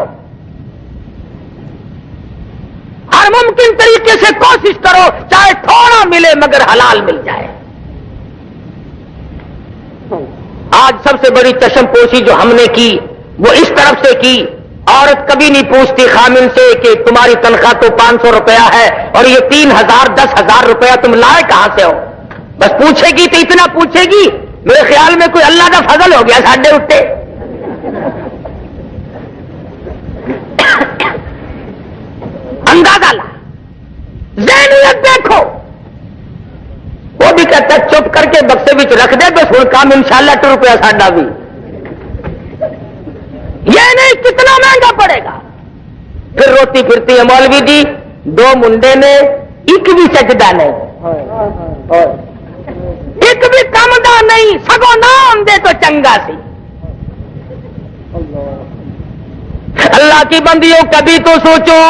ہر ممکن طریقے سے کوشش کرو چاہے تھوڑا ملے مگر حلال مل جائے. آج سب سے بڑی چشم پوشی جو ہم نے کی وہ اس طرف سے کی, عورت کبھی نہیں پوچھتی خامن سے کہ تمہاری تنخواہ تو 500 روپیہ ہے اور یہ 3000 10,000 روپیہ تم لائے کہاں سے ہو. بس پوچھے گی تو اتنا پوچھے گی, میرے خیال میں کوئی اللہ کا فضل ہو گیا ساڈے اٹھے. اندازہ لا، ذہنیت دیکھو. وہ بھی کہتا ہے چپ کر کے بکسے بچ رکھ دے بس ہوں کام انشاءاللہ ٹر پیا ساڈا بھی. یہ نہیں کتنا مہنگا پڑے گا. پھر روتی پھرتی ہے مولوی جی 2 منڈے نے ایک بھی سجدہ نہیں، ایک بھی کم دا نہیں، سگو نہ آندے تو چنگا سی. اللہ کی بندیوں کبھی تو سوچو،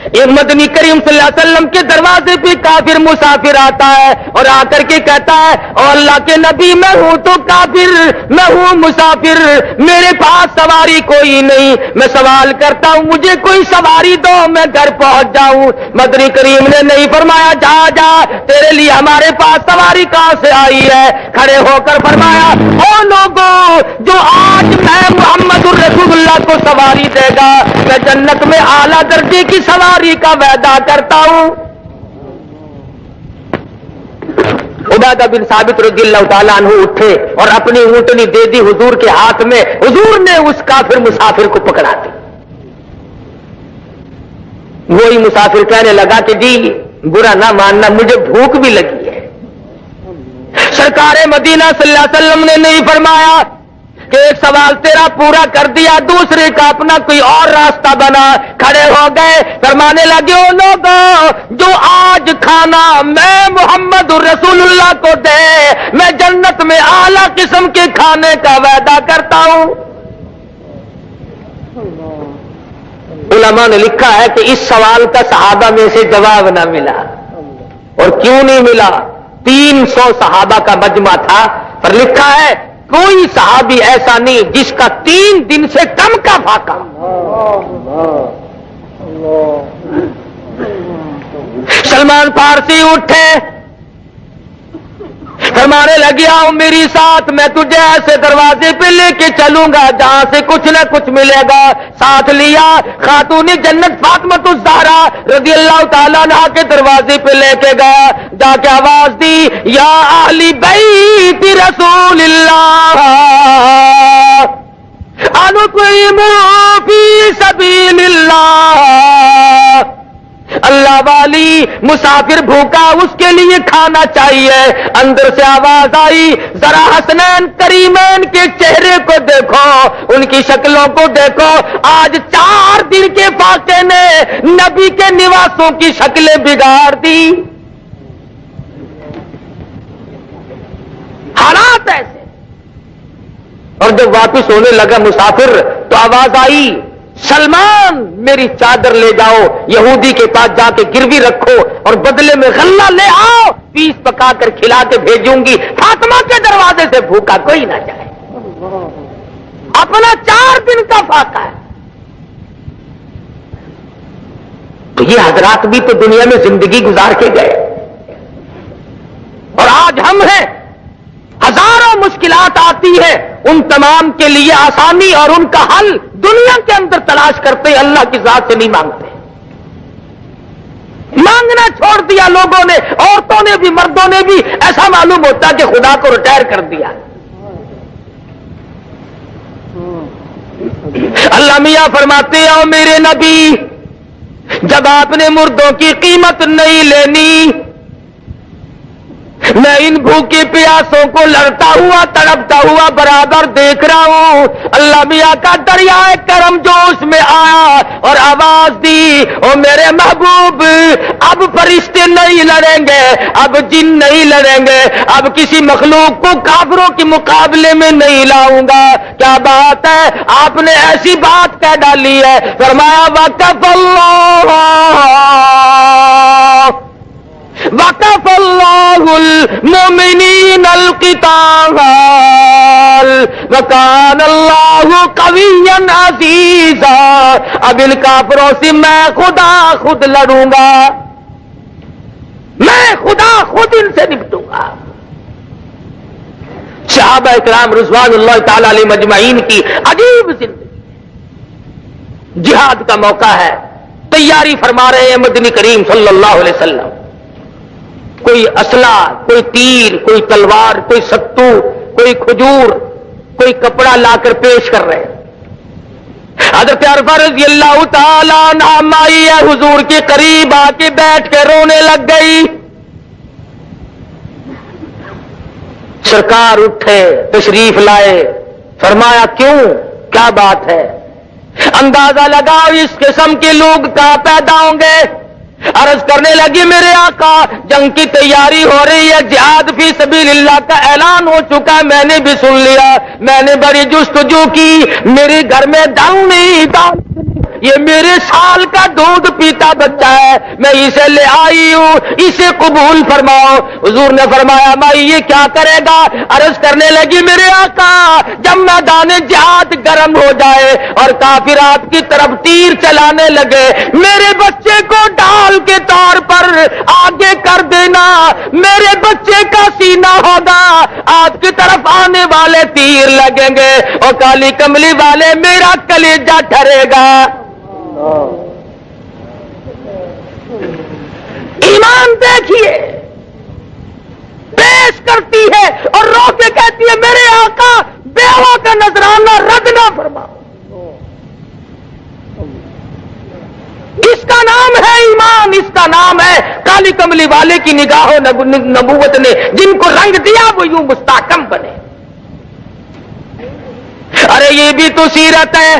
ایک مدنی کریم صلی اللہ علیہ وسلم کے دروازے پہ کافر مسافر آتا ہے اور آ کر کے کہتا ہے اور اللہ کے نبی میں ہوں تو کافر، میں ہوں مسافر، میرے پاس سواری کوئی نہیں، میں سوال کرتا ہوں مجھے کوئی سواری دو میں گھر پہنچ جاؤں. مدنی کریم نے نہیں فرمایا جا جا تیرے لیے ہمارے پاس سواری کہاں سے آئی ہے. کھڑے ہو کر فرمایا او لوگوں جو آج میں محمد الرسول اللہ کو سواری دے گا میں جنت میں اعلیٰ درجے کی سواری کا وعدہ کرتا ہوں. عبادہ بن ثابت رضی اللہ تعالیٰ عنہ اٹھے اور اپنی اونٹنی دے دی حضور کے ہاتھ میں. حضور نے اس کافر مسافر کو پکڑا دی. وہی مسافر کہنے لگا کہ جی برا نہ ماننا مجھے بھوک بھی لگی ہے. سرکار مدینہ صلی اللہ علیہ وسلم نے نہیں فرمایا کہ ایک سوال تیرا پورا کر دیا دوسرے کا اپنا کوئی اور راستہ بنا. کھڑے ہو گئے فرمانے لگے او لوگوں جو آج کھانا میں محمد رسول اللہ کو دے میں جنت میں اعلیٰ قسم کے کھانے کا وعدہ کرتا ہوں. علماء نے لکھا ہے کہ اس سوال کا صحابہ میں سے جواب نہ ملا. اور کیوں نہیں ملا؟ 300 صحابہ کا مجمع تھا، پر لکھا ہے کوئی صحابی ایسا نہیں جس کا 3 دن سے کم کا فاقہ. سلمان فارسی اٹھے فرمانے لگے آؤ میری ساتھ میں تجھے ایسے دروازے پہ لے کے چلوں گا جہاں سے کچھ نہ کچھ ملے گا. ساتھ لیا خاتون جنت فاطمہ الزہرا رضی اللہ تعالیٰ عنہا کے دروازے پہ لے کے گیا. جا کے آواز دی یا اہل بیت رسول اللہ انطعموا فی سبیل اللہ. اللہ والی مسافر بھوکا اس کے لیے کھانا چاہیے. اندر سے آواز آئی ذرا حسنین کریمین کے چہرے کو دیکھو، ان کی شکلوں کو دیکھو. آج 4 دن کے فاقے نے نبی کے نواسوں کی شکلیں بگاڑ دی. حالات ایسے. اور جب واپس ہونے لگا مسافر تو آواز آئی سلمان میری چادر لے جاؤ، یہودی کے پاس جا کے گروی رکھو اور بدلے میں غلہ لے آؤ، پیس پکا کر کھلا کے بھیجوں گی. فاطمہ کے دروازے سے بھوکا کوئی نہ جائے. اپنا 4 دن کا فاقہ ہے. تو یہ حضرات بھی تو دنیا میں زندگی گزار کے گئے اور آج ہم ہیں. ہزاروں مشکلات آتی ہیں ان تمام کے لیے آسانی اور ان کا حل دنیا کے اندر تلاش کرتے ہیں، اللہ کی ذات سے نہیں مانگتے. مانگنا چھوڑ دیا لوگوں نے، عورتوں نے بھی مردوں نے بھی. ایسا معلوم ہوتا کہ خدا کو ریٹائر کر دیا. اللہ میاں فرماتے ہیں او میرے نبی جب آپ نے مردوں کی قیمت نہیں لینی میں ان بھوکے پیاسوں کو لڑتا ہوا تڑپتا ہوا برابر دیکھ رہا ہوں. اللہ میاں کا دریائے کرم جوش میں آیا اور آواز دی او میرے محبوب اب فرشتے نہیں لڑیں گے، اب جن نہیں لڑیں گے، اب کسی مخلوق کو کافروں کے مقابلے میں نہیں لاؤں گا. کیا بات ہے، آپ نے ایسی بات کہہ ڈالی ہے. فرمایا وقف اللہ المؤمنین القتال وکان اللہ قویا عزیزا. اب ان کافروں سے میں خدا خود لڑوں گا، میں خدا خود ان سے نپٹوں گا. صحابہ اکرام رضوان اللہ تعالی علیہ مجمعین کی عجیب زندگی. جہاد کا موقع ہے، تیاری فرما رہے ہیں مدنی کریم صلی اللہ علیہ وسلم. کوئی اسلحہ، کوئی تیر، کوئی تلوار، کوئی ستو، کوئی کھجور، کوئی کپڑا لا کر پیش کر رہے ہیں. حضرت عرفہ رضی اللہ تعالیٰ عنہ مائی ہے حضور کے قریب آ کے بیٹھ کے رونے لگ گئی. سرکار اٹھے تشریف لائے, فرمایا کیوں, کیا بات ہے؟ اندازہ لگاؤ اس قسم کے لوگ کہاں پیدا ہوں گے. عرض کرنے لگی میرے آقا جنگ کی تیاری ہو رہی ہے, جہاد فی سبیل اللہ کا اعلان ہو چکا ہے, میں نے بھی سن لیا, میں نے بڑی جستجو کی, میرے گھر میں دم نہیں تھا, یہ میرے سال کا دودھ پیتا بچہ ہے, میں اسے لے آئی ہوں, اسے قبول فرماؤ. حضور نے فرمایا مائی یہ کیا کرے گا؟ عرض کرنے لگی میرے آقا جب میدان جہاد گرم ہو جائے اور کافر آپ کی طرف تیر چلانے لگے, میرے بچے کو ڈال کے طور پر آگے کر دینا, میرے بچے کا سینہ ہوگا, آپ کی طرف آنے والے تیر لگیں گے اور کالی کملی والے میرا کلیجہ ٹھرے گا. ایمان دیکھیے, پیش کرتی ہے اور رو کے کہتی ہے میرے آقا بیوہ کا نذرانہ رد نہ فرما. اس کا نام ہے ایمان, اس کا نام ہے کالی کملی والے کی نگاہوں نبوت نے جن کو رنگ دیا وہ یوں مستحکم بنے. ارے یہ بھی تو سیرت ہے,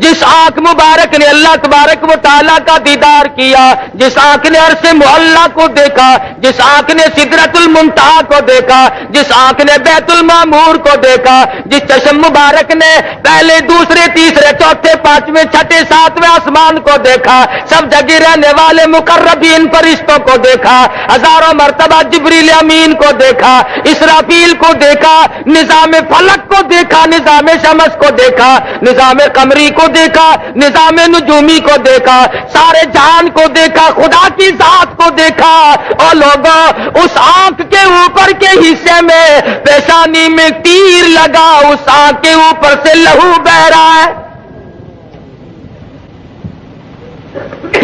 جس آنکھ مبارک نے اللہ تبارک و تعالیٰ کا دیدار کیا, جس آنکھ نے عرش معلیٰ کو دیکھا, جس آنکھ نے سدرۃ المنتہا کو دیکھا, جس آنکھ نے بیت المعمور کو دیکھا, جس چشم مبارک نے پہلے دوسرے تیسرے چوتھے پانچویں چھٹے ساتویں آسمان کو دیکھا, سب جگہ رہنے والے مقربین فرشتوں کو دیکھا, ہزاروں مرتبہ جبریل امین کو دیکھا, اسرافیل کو دیکھا, نظام فلک کو دیکھا, نظام شمس کو دیکھا, نظام قمری کو دیکھا, نظام نجومی کو دیکھا, سارے جہان کو دیکھا, خدا کی ذات کو دیکھا. اور لوگوں اس آنکھ کے اوپر کے حصے میں پیشانی میں تیر لگا, اس آنکھ کے اوپر سے لہو بہ رہا ہے.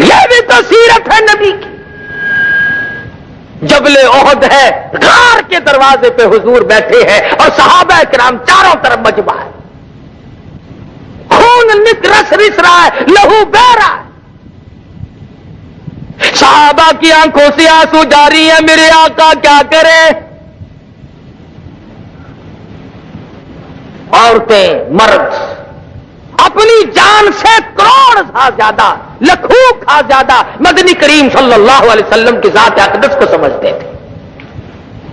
یہ بھی تو سیرت ہے نبی کی. جبل احد ہے, غار کے دروازے پہ حضور بیٹھے ہیں اور صحابہ کرام چاروں طرف مجمع ہے, خون رس رہا ہے, لہو بہ رہا ہے. صحابہ کی آنکھوں سے آنسو جاری ہے, میرے آقا کیا کریں؟ عورتیں مرد اپنی جان سے کروڑ سا زیادہ, لاکھوں کا زیادہ مدنی کریم صلی اللہ علیہ وسلم کی ذات اقدس کو سمجھتے تھے.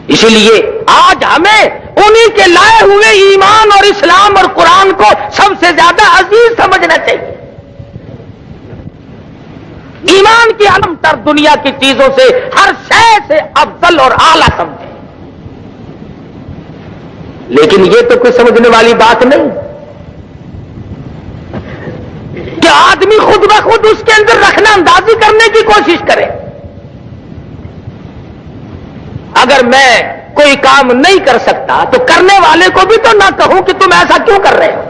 اسی لیے آج ہمیں انہی کے لائے ہوئے ایمان اور اسلام اور قرآن کو سب سے زیادہ عزیز سمجھنا چاہیے. ایمان کی عالم تر دنیا کی چیزوں سے ہر شے سے افضل اور اعلیٰ سمجھے. لیکن یہ تو کوئی سمجھنے والی بات نہیں کہ آدمی خود بخود اس کے اندر رکھنا اندازی کرنے کی کوشش کرے. اگر میں کوئی کام نہیں کر سکتا تو کرنے والے کو بھی تو نہ کہوں کہ تم ایسا کیوں کر رہے ہو.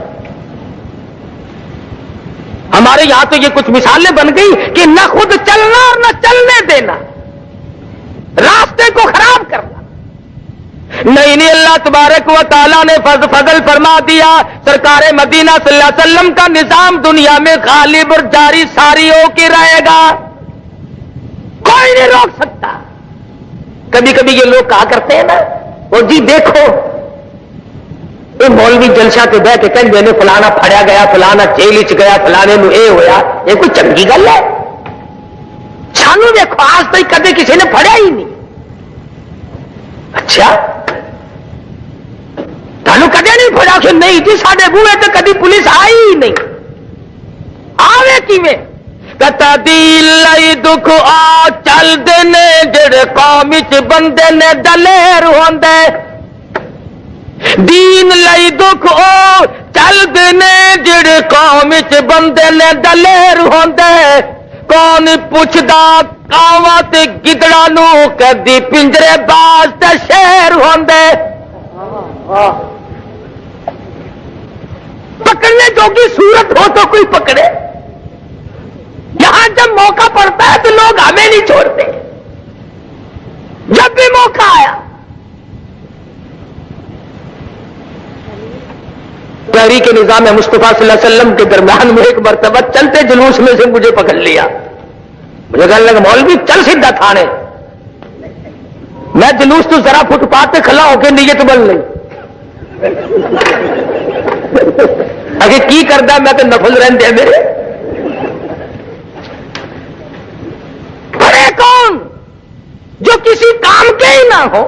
ہمارے یہاں تو یہ کچھ مثالیں بن گئی کہ نہ خود چلنا اور نہ چلنے دینا, راستے کو خراب کرنا. نہیں, اللہ تبارک و تعالیٰ نے فضل فرما دیا. سرکار مدینہ صلی اللہ علیہ وسلم کا نظام دنیا میں غالب اور جاری ساری ہو کے رہے گا, کوئی نہیں روک سکتا. کبھی کبھی یہ لوگ کہا کرتے ہیں نا, اور جی دیکھو یہ مولوی جلسہ کے بہ کے کہیں نے فلانا پھڑیا گیا, فلانا جیل چ گیا, فلانے نو اے ہویا, یہ کوئی چنگی گل ہے؟ سانو دیکھو آج تک کدے کسی نے پھڑیا ہی نہیں. اچھا تمہیں کدے نہیں پھڑا کہ نہیں جی ساڈے بوئے تو کدی پولیس آئی ہی نہیں. آوے کیویں کتا دل لئی دکھ آ چل دینے جڑے قوم چ بندے نے دلیر ہوندے. دین لئی دکھ او چل دینے جڑے قوم چ بندے نے دلیر ہوندے. کون پوچھدا کاواں تے گدڑاں نو کدی پنجرے باز تے شیر ہوندے. پکڑنے جوگی صورت ہو تو کوئی پکڑے. یہاں جب موقع پڑتا ہے تو لوگ ہمیں نہیں چھوڑتے. جب بھی موقع آیا تحریک نظام مصطفیٰ صلی اللہ علیہ وسلم کے درمیان میں ایک مرتبہ چلتے جلوس میں سے مجھے پکڑ لیا. مجھے کہنے لگا مولوی چل سیدھا تھانے. میں جلوس تو ذرا فٹ پاتھ پہ کھلا ہو کے نیت بن لی. اگر کی کردا میں تو نفل رہندے میرے. بڑے کون جو کسی کام کے ہی نہ ہو,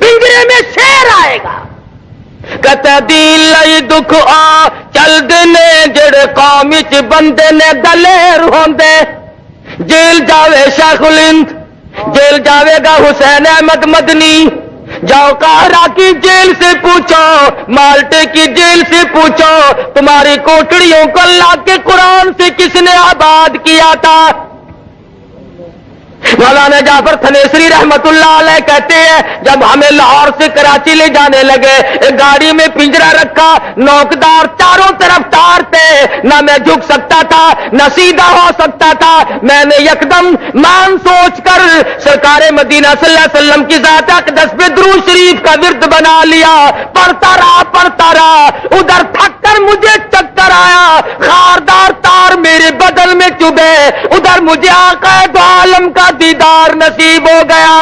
پنجرے میں شیر آئے گا کہتا دل لئی دکھ آ چل دنے جڑے قوم وچ بندے نے دلیر ہوندے. جیل جاوے شیخ الہند, جیل جاوے گا حسین احمد مدنی, جاؤ قاہرہ کی جیل سے پوچھو, مالٹے کی جیل سے پوچھو تمہاری کوٹڑیوں کو اللہ کے قرآن سے کس نے آباد کیا تھا. مولانا جعفر تھنیسری رحمت اللہ علیہ کہتے ہیں جب ہمیں لاہور سے کراچی لے جانے لگے, ایک گاڑی میں پنجرا رکھا, نوکدار چاروں طرف تار تھے, نہ میں جھک سکتا تھا نہ سیدھا ہو سکتا تھا. میں نے یکدم مان سوچ کر سرکار مدینہ صلی اللہ علیہ وسلم کی ذات اقدس پہ درود شریف کا ورد بنا لیا. پڑھتا رہا, ادھر تھک کر مجھے چکر آیا, خاردار تار میرے بدن میں چبھے, ادھر مجھے آقا دو عالم کا دیدار نصیب ہو گیا.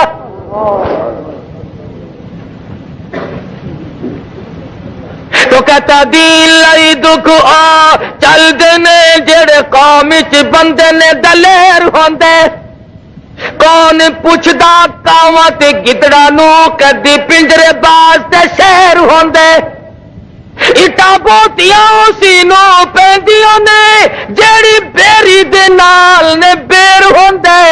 تو کہتا دین لئی دکھ آ چل دنے جڑے قوم وچ بندے نے دلیر ہوندے. کون پوچھدا کاواں تے گدڑاں نو کدی پنجرے باز تے شیر ہوندے. اٹا بوتیاں اسی نو پیندیاں نے جیڑی بیری دے نال نے بیر ہوندے.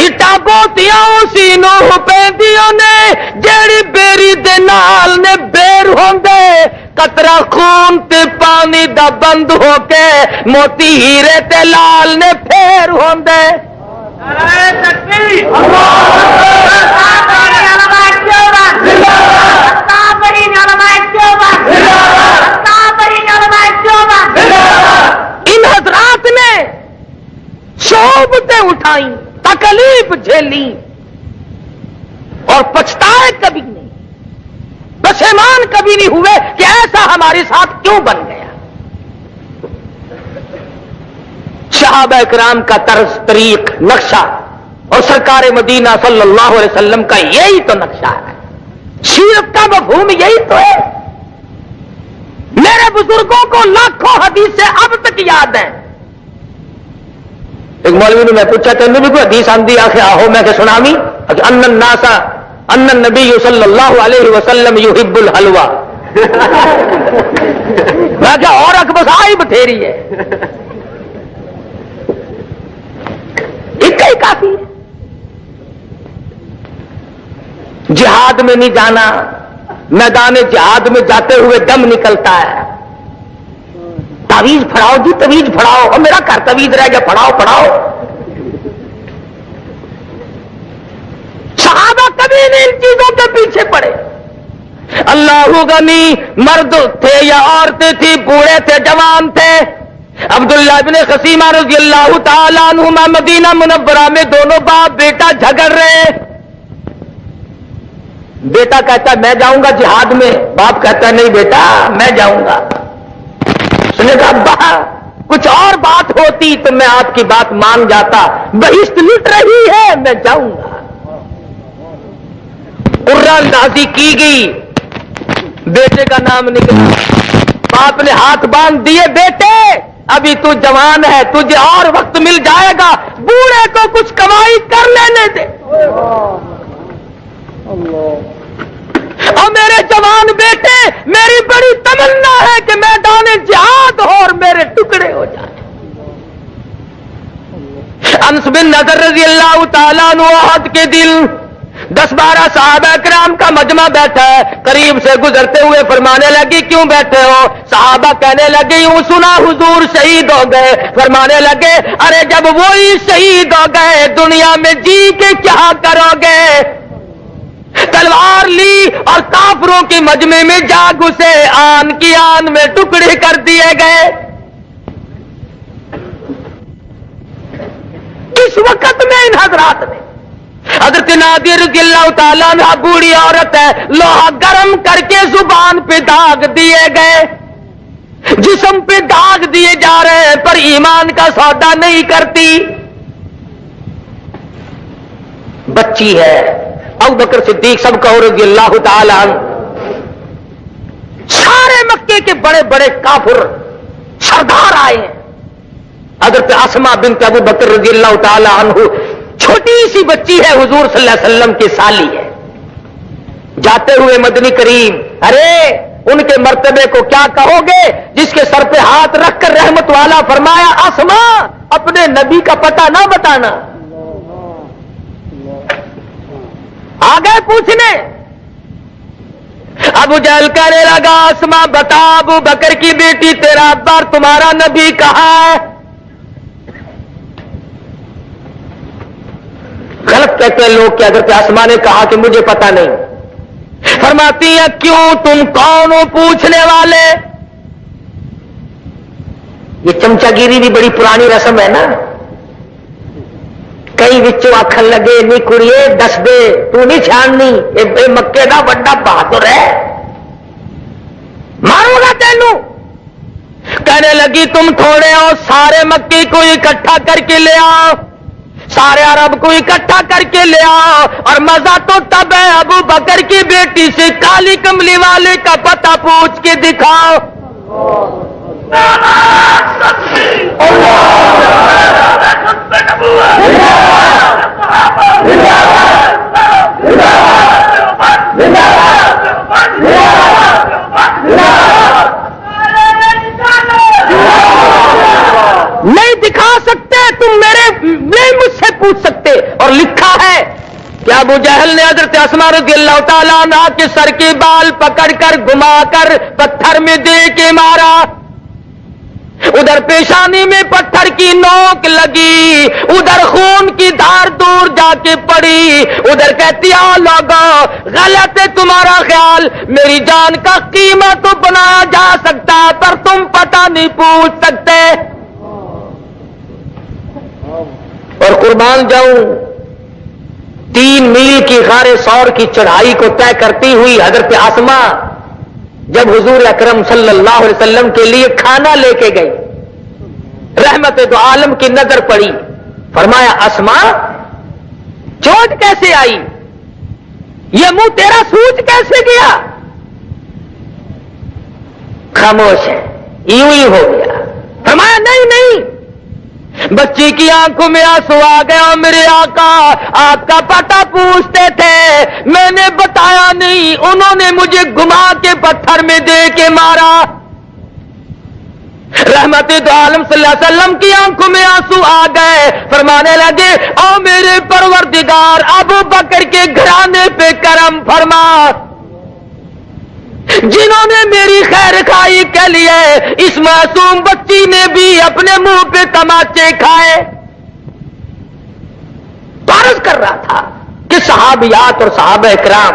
اٹا بوتیاں اسی نو پیندیاں نے جیڑی بیری دے نال نے بیر ہوندے. قطرہ خون تے پانی دا بند ہو کے موتی ہیرے تے لال نے پھیر ہوندے. ان حضرات نے صحبتیں اٹھائیں, تکلیف جھیلی اور پچھتائے کبھی نہیں, پشیمان کبھی نہیں ہوئے کہ ایسا ہمارے ساتھ کیوں بن گیا. صحابہ کرام کا طرز طریق نقشہ اور سرکار مدینہ صلی اللہ علیہ وسلم کا یہی تو نقشہ ہے. سیرت کا مفہوم یہی تو ہے. میرے بزرگوں کو لاکھوں حدیثیں اب تک یاد ہیں. ایک مولوی نے میں پوچھا تینوں بھی کوئی حدیث آندی آخر آہو میں کہ سنامی ان الناس ان النبی صلی اللہ علیہ وسلم یحب الحلوہ. میں کہا اور اکبسائی بتھیری ہے, ایک ہی کافی ہے. جہاد میں نہیں جانا, میدان جہاد میں جاتے ہوئے دم نکلتا ہے. تعویذ پھڑاؤ جی, تعویذ پھڑاؤ, اور میرا گھر تعویذ رہ گیا, پڑھاؤ. صحابہ کبھی نہیں ان چیزوں کے پیچھے پڑے. اللہ غنی مرد تھے یا عورتیں تھی, بوڑھے تھے جوان تھے. عبداللہ ابن خصیمہ رضی اللہ تعالیٰ عنہما مدینہ منورہ میں دونوں باپ بیٹا جھگڑ رہے. بیٹا کہتا ہے میں جاؤں گا جہاد میں, باپ کہتا ہے نہیں بیٹا میں جاؤں گا. اس نے کہا ابا کچھ اور بات ہوتی تو میں آپ کی بات مان جاتا, بہشت لٹ رہی ہے میں جاؤں گا. قرہ اندازی کی گئی, بیٹے کا نام نکلا. باپ نے ہاتھ باندھ دیے, بیٹے ابھی تو جوان ہے, تجھے اور وقت مل جائے گا, بوڑھے کو کچھ کمائی کر لینے دے. اور میرے جوان بیٹے میری بڑی تمنا ہے کہ میدان جہاد ہو اور میرے ٹکڑے ہو جائیں. انس بن نضر رضی اللہ تعالیٰ عنہ احد کے دل 10-12 صحابہ کرام کا مجمع بیٹھا ہے, قریب سے گزرتے ہوئے فرمانے لگی کیوں بیٹھے ہو؟ صحابہ کہنے لگے یوں سنا حضور شہید ہو گئے. فرمانے لگے ارے جب وہی شہید ہو گئے دنیا میں جی کے کیا کرو گے؟ تلوار لی اور کافروں کی مجمع میں جا گھسے, آن کی آن میں ٹکڑے کر دیے گئے. اس وقت میں ان حضرات نے حضرت نادر رضی اللہ تعالیٰ عنہ بوڑھی عورت ہے, لوہا گرم کر کے زبان پہ داغ دیے گئے, جسم پہ داغ دیے جا رہے ہیں, پر ایمان کا سودا نہیں کرتی. بچی ہے. ابو بکر صدیق سب کا رضی اللہ تعالیٰ عنہ, سارے مکے کے بڑے بڑے کافر سردار آئے ہیں. حضرت اسماء بنت ابو بکر رضی اللہ تعالیٰ عنہ چھوٹی سی بچی ہے, حضور صلی اللہ علیہ وسلم کی سالی ہے. جاتے ہوئے مدنی کریم, ارے ان کے مرتبے کو کیا کہو گے جس کے سر پہ ہاتھ رکھ کر رحمت والا فرمایا, اسماء اپنے نبی کا پتہ نہ بتانا. آ گئے پوچھنے. ابو جہل کہنے لگا, اسماء بتا ابو بکر کی بیٹی تیرا ابا اور تمہارا نبی کہاں ہے؟ غلط کہتے ہیں لوگ کہ حضرت اسماء نے کہا کہ مجھے پتا نہیں. فرماتی ہیں کیوں, تم کون ہو پوچھنے والے؟ یہ چمچا گیری بھی بڑی پرانی رسم ہے نا. کئی بچوں آخر لگے نہیں کڑیے دس دے, تو نہیں چھاننی, اے مکے دا بڑا بہادر ہے, مارو گا تینوں. کہنے لگی تم تھوڑے ہو, سارے مکے کو اکٹھا کر کے لے آؤ, سارے عرب کو اکٹھا کر کے لے آؤ, اور مزہ تو تب ہے ابو بکر کی بیٹی سے کالی کملی والے کا پتہ پوچھ کے دکھاؤ. نہیں دکھا سکتے تم, نہیں مجھ سے پوچھ سکتے. اور لکھا ہے کہ ابو جہل نے حضرت اسماء رضی اللہ تعالیٰ عنہ کے سر کے بال پکڑ کر گھما کر پتھر میں دے کے مارا. ادھر پیشانی میں پتھر کی نوک لگی, ادھر خون کی دھار دور جا کے پڑی. ادھر کہتی آ لوگوں غلط ہے تمہارا خیال, میری جان کا قیمت تو بنایا جا سکتا ہے پر تم پتہ نہیں پوچھ سکتے. اور قربان جاؤں, 3 میل کی غار ثور کی چڑھائی کو طے کرتی ہوئی حضرت اسماء جب حضور اکرم صلی اللہ علیہ وسلم کے لیے کھانا لے کے گئی, رحمت دو عالم کی نظر پڑی. فرمایا اسماء چوٹ کیسے آئی, یہ منہ تیرا سوج کیسے گیا؟ خاموش ہے, یوں ہی ہو گیا. فرمایا نہیں نہیں, بچی کی آنکھوں میں آنسو آ گیا, اور میرے آقا آپ کا پتہ پوچھتے تھے, میں نے بتایا نہیں, انہوں نے مجھے گھما کے پتھر میں دے کے مارا. رحمت دو عالم صلی اللہ علیہ وسلم کی آنکھوں میں آنسو آ گئے. فرمانے لگے, او میرے پروردگار ابو بکر کے گھرانے پہ کرم فرما, جنہوں نے میری خیر خائی کے لیے اس معصوم بچی نے بھی اپنے منہ پہ تماچے کھائے. عرض کر رہا تھا کہ صحابیات اور صحابہ اکرام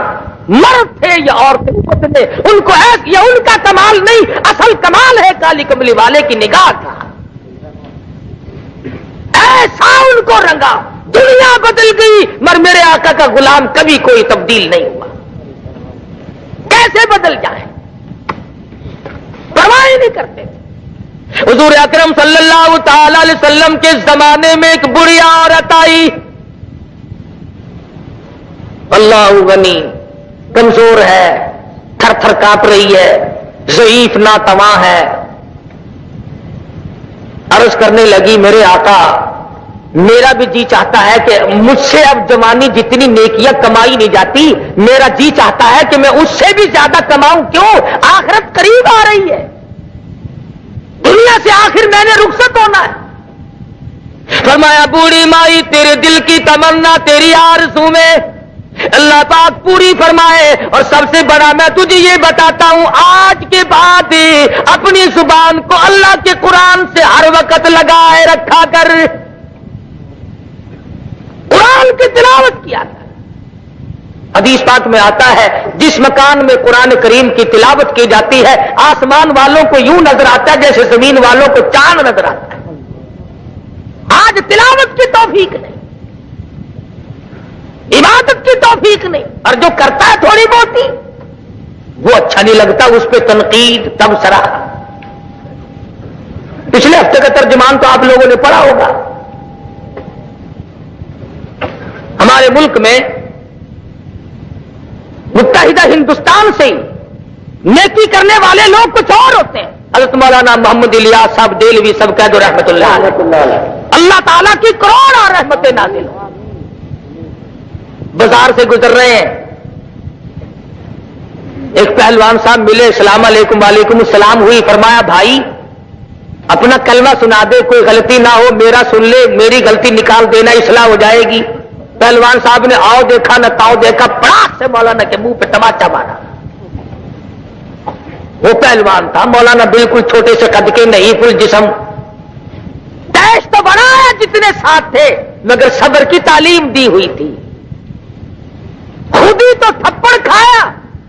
مرد تھے یا عورتیں بدلے, ان کو یہ ان کا کمال نہیں, اصل کمال ہے کالی کملی والے کی نگاہ کا. ایسا ان کو رنگا, دنیا بدل گئی مگر میرے آقا کا غلام کبھی کوئی تبدیل نہیں ہوا. کیسے بدل جائے پرواہ نہیں کرتے. حضور اکرم صلی اللہ تعالی علیہ وسلم کے زمانے میں ایک بڑی عورت آئی, اللہ غنی, کمزور ہے, تھر تھر کانپ رہی ہے, ضعیف ناتواں ہے. عرض کرنے لگی میرے آقا میرا بھی جی چاہتا ہے کہ مجھ سے اب جوانی جتنی نیکیاں کمائی نہیں جاتی, میرا جی چاہتا ہے کہ میں اس سے بھی زیادہ کماؤں. کیوں؟ آخرت قریب آ رہی ہے, دنیا سے آخر میں نے رخصت ہونا ہے. فرمایا بوڑھی مائی تیرے دل کی تمنا تیری آرزو میں اللہ پاک پوری فرمائے. اور سب سے بڑا میں تجھے یہ بتاتا ہوں, آج کے بعد اپنی زبان کو اللہ کے قرآن سے ہر وقت لگائے رکھا کر, قرآن کی تلاوت کیا تھا. حدیث پاک میں آتا ہے جس مکان میں قرآن کریم کی تلاوت کی جاتی ہے آسمان والوں کو یوں نظر آتا ہے جیسے زمین والوں کو چاند نظر آتا ہے. آج تلاوت کی توفیق نہیں, عبادت عبادت کی توفیق نہیں، اور جو کرتا ہے تھوڑی بہت ہی وہ اچھا نہیں لگتا، اس پہ تنقید تبصرہ۔ پچھلے ہفتے کا ترجمان تو آپ لوگوں نے پڑھا ہوگا، ہمارے ملک میں متحدہ ہندوستان سے نیکی کرنے والے لوگ کچھ اور ہوتے ہیں۔ حضرت مولانا محمد الیاس صاحب دہلوی سب کہہ دو رحمت اللہ علیہ، اللہ تعالیٰ کی کروڑ اور رحمتیں نازل ہوں۔ بازار سے گزر رہے ہیں، ایک پہلوان صاحب ملے، السلام علیکم۔ وعلیکم السلام ہوئی، فرمایا بھائی اپنا کلمہ سنا دے، کوئی غلطی نہ ہو، میرا سن لے، میری غلطی نکال دینا، اصلاح ہو جائے گی۔ پہلوان صاحب نے آؤ دیکھا نہ تاؤ دیکھا، پڑاس سے مولانا کے منہ پہ تماچا مارا۔ وہ پہلوان تھا، مولانا بالکل چھوٹے سے قد کے، نہیں فل جسم، تیش تو بڑا ہے جتنے ساتھ تھے، مگر صبر کی تعلیم دی ہوئی تھی۔ خود ہی تو تھپڑ کھایا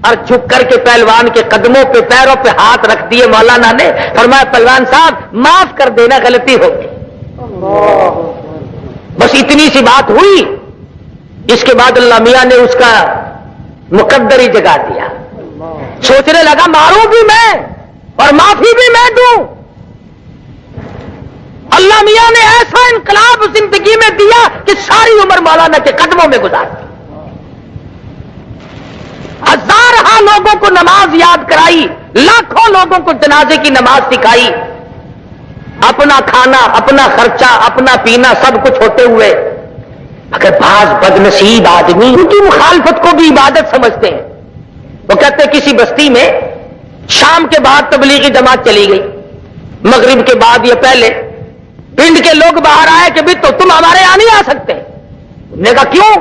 اور جھک کر کے پہلوان کے قدموں پہ پیروں پہ ہاتھ رکھ دیے۔ مولانا نے فرمایا پہلوان صاحب معاف کر دینا، غلطی ہو گئی۔ بس اتنی سی بات ہوئی، اس کے بعد اللہ میاں نے اس کا مقدر ہی جگا دیا۔ سوچنے لگا ماروں بھی میں اور معافی بھی میں دوں۔ اللہ میاں نے ایسا انقلاب زندگی میں دیا کہ ساری عمر مولانا کے قدموں میں گزار دی۔ ہزارہ لوگوں کو نماز یاد کرائی، لاکھوں لوگوں کو جنازے کی نماز سکھائی، اپنا کھانا، اپنا خرچہ، اپنا پینا سب کچھ ہوتے ہوئے اگر بعض بدنصیب آدمی ان کی مخالفت کو بھی عبادت سمجھتے ہیں۔ وہ کہتے ہیں کسی بستی میں شام کے بعد تبلیغی جماعت چلی گئی، مغرب کے بعد یا پہلے پنڈ کے لوگ باہر آئے کہ بھی تو تم ہمارے یہاں نہیں آ سکتے۔ انہوں نے کہا کیوں؟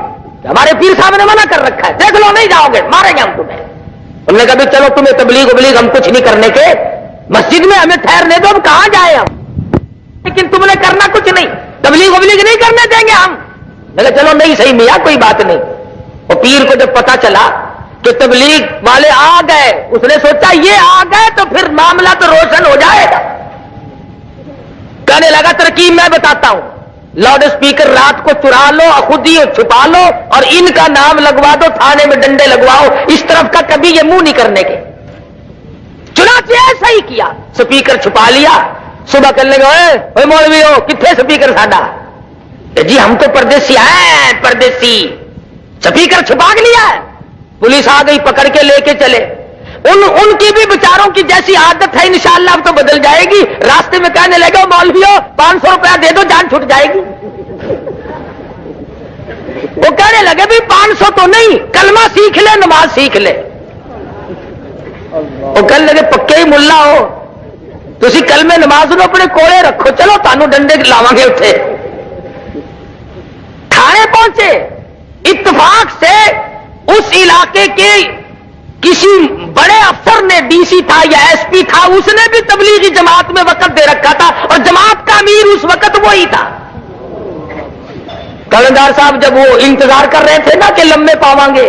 ہمارے پیر صاحب نے منع کر رکھا ہے، دیکھ لو نہیں جاؤ گے ماریں گے ہم تمہیں۔ انہوں نے کہا بھی چلو تمہیں تبلیغ ہم کچھ نہیں کرنے کے، مسجد میں ہمیں ٹھہرنے دو، ہم کہاں جائیں ہم، لیکن تم نے کرنا کچھ نہیں، تبلیغ نہیں کرنے دیں گے ہم۔ میں کہا چلو نہیں صحیح میاں کوئی بات نہیں۔ وہ پیر کو جب پتا چلا کہ تبلیغ والے آ گئے، اس نے سوچا یہ آ گئے تو پھر معاملہ تو روشن ہو جائے گا۔ کہنے لگا ترکیب میں بتاتا ہوں، لاؤڈ اسپیکر رات کو چرا لو، خود ہی چھپا لو اور ان کا نام لگوا دو، تھانے میں ڈنڈے لگواؤ، اس طرف کا کبھی یہ منہ نہیں کرنے کے۔ چنانچہ ایسا ہی کیا، سپیکر چھپا لیا۔ صبح کرنے گئے مولوی ہو کتنے سپیکر ساڈا؟ جی ہم تو پردیسی ہیں، پردیسی۔ سپیکر چھپا لیا ہے، پولیس آ گئی پکڑ کے لے کے چلے۔ ان کی بھی بیچاروں کی جیسی عادت ہے، انشاءاللہ اب تو بدل جائے گی۔ راستے میں کہنے لگے مولویو 500 روپیہ دے دو جان چھٹ جائے گی۔ وہ کہنے لگے بھی 500 تو نہیں، کلمہ سیکھ لے، نماز سیکھ لے۔ وہ کہنے لگے پکے ہی ملا ہو تسی کلمے نماز نو اپنے کولے رکھو، چلو تانوں ڈنڈے لاواں گے اتنے۔ تھانے پہنچے، اتفاق سے اس علاقے کے کسی بڑے افسر نے، ڈی سی تھا یا ایس پی تھا، اس نے بھی تبلیغی جماعت میں وقت دے رکھا تھا اور جماعت کا امیر اس وقت وہی تھا۔ کلندار صاحب جب وہ انتظار کر رہے تھے نا کہ لمبے پاواں گے،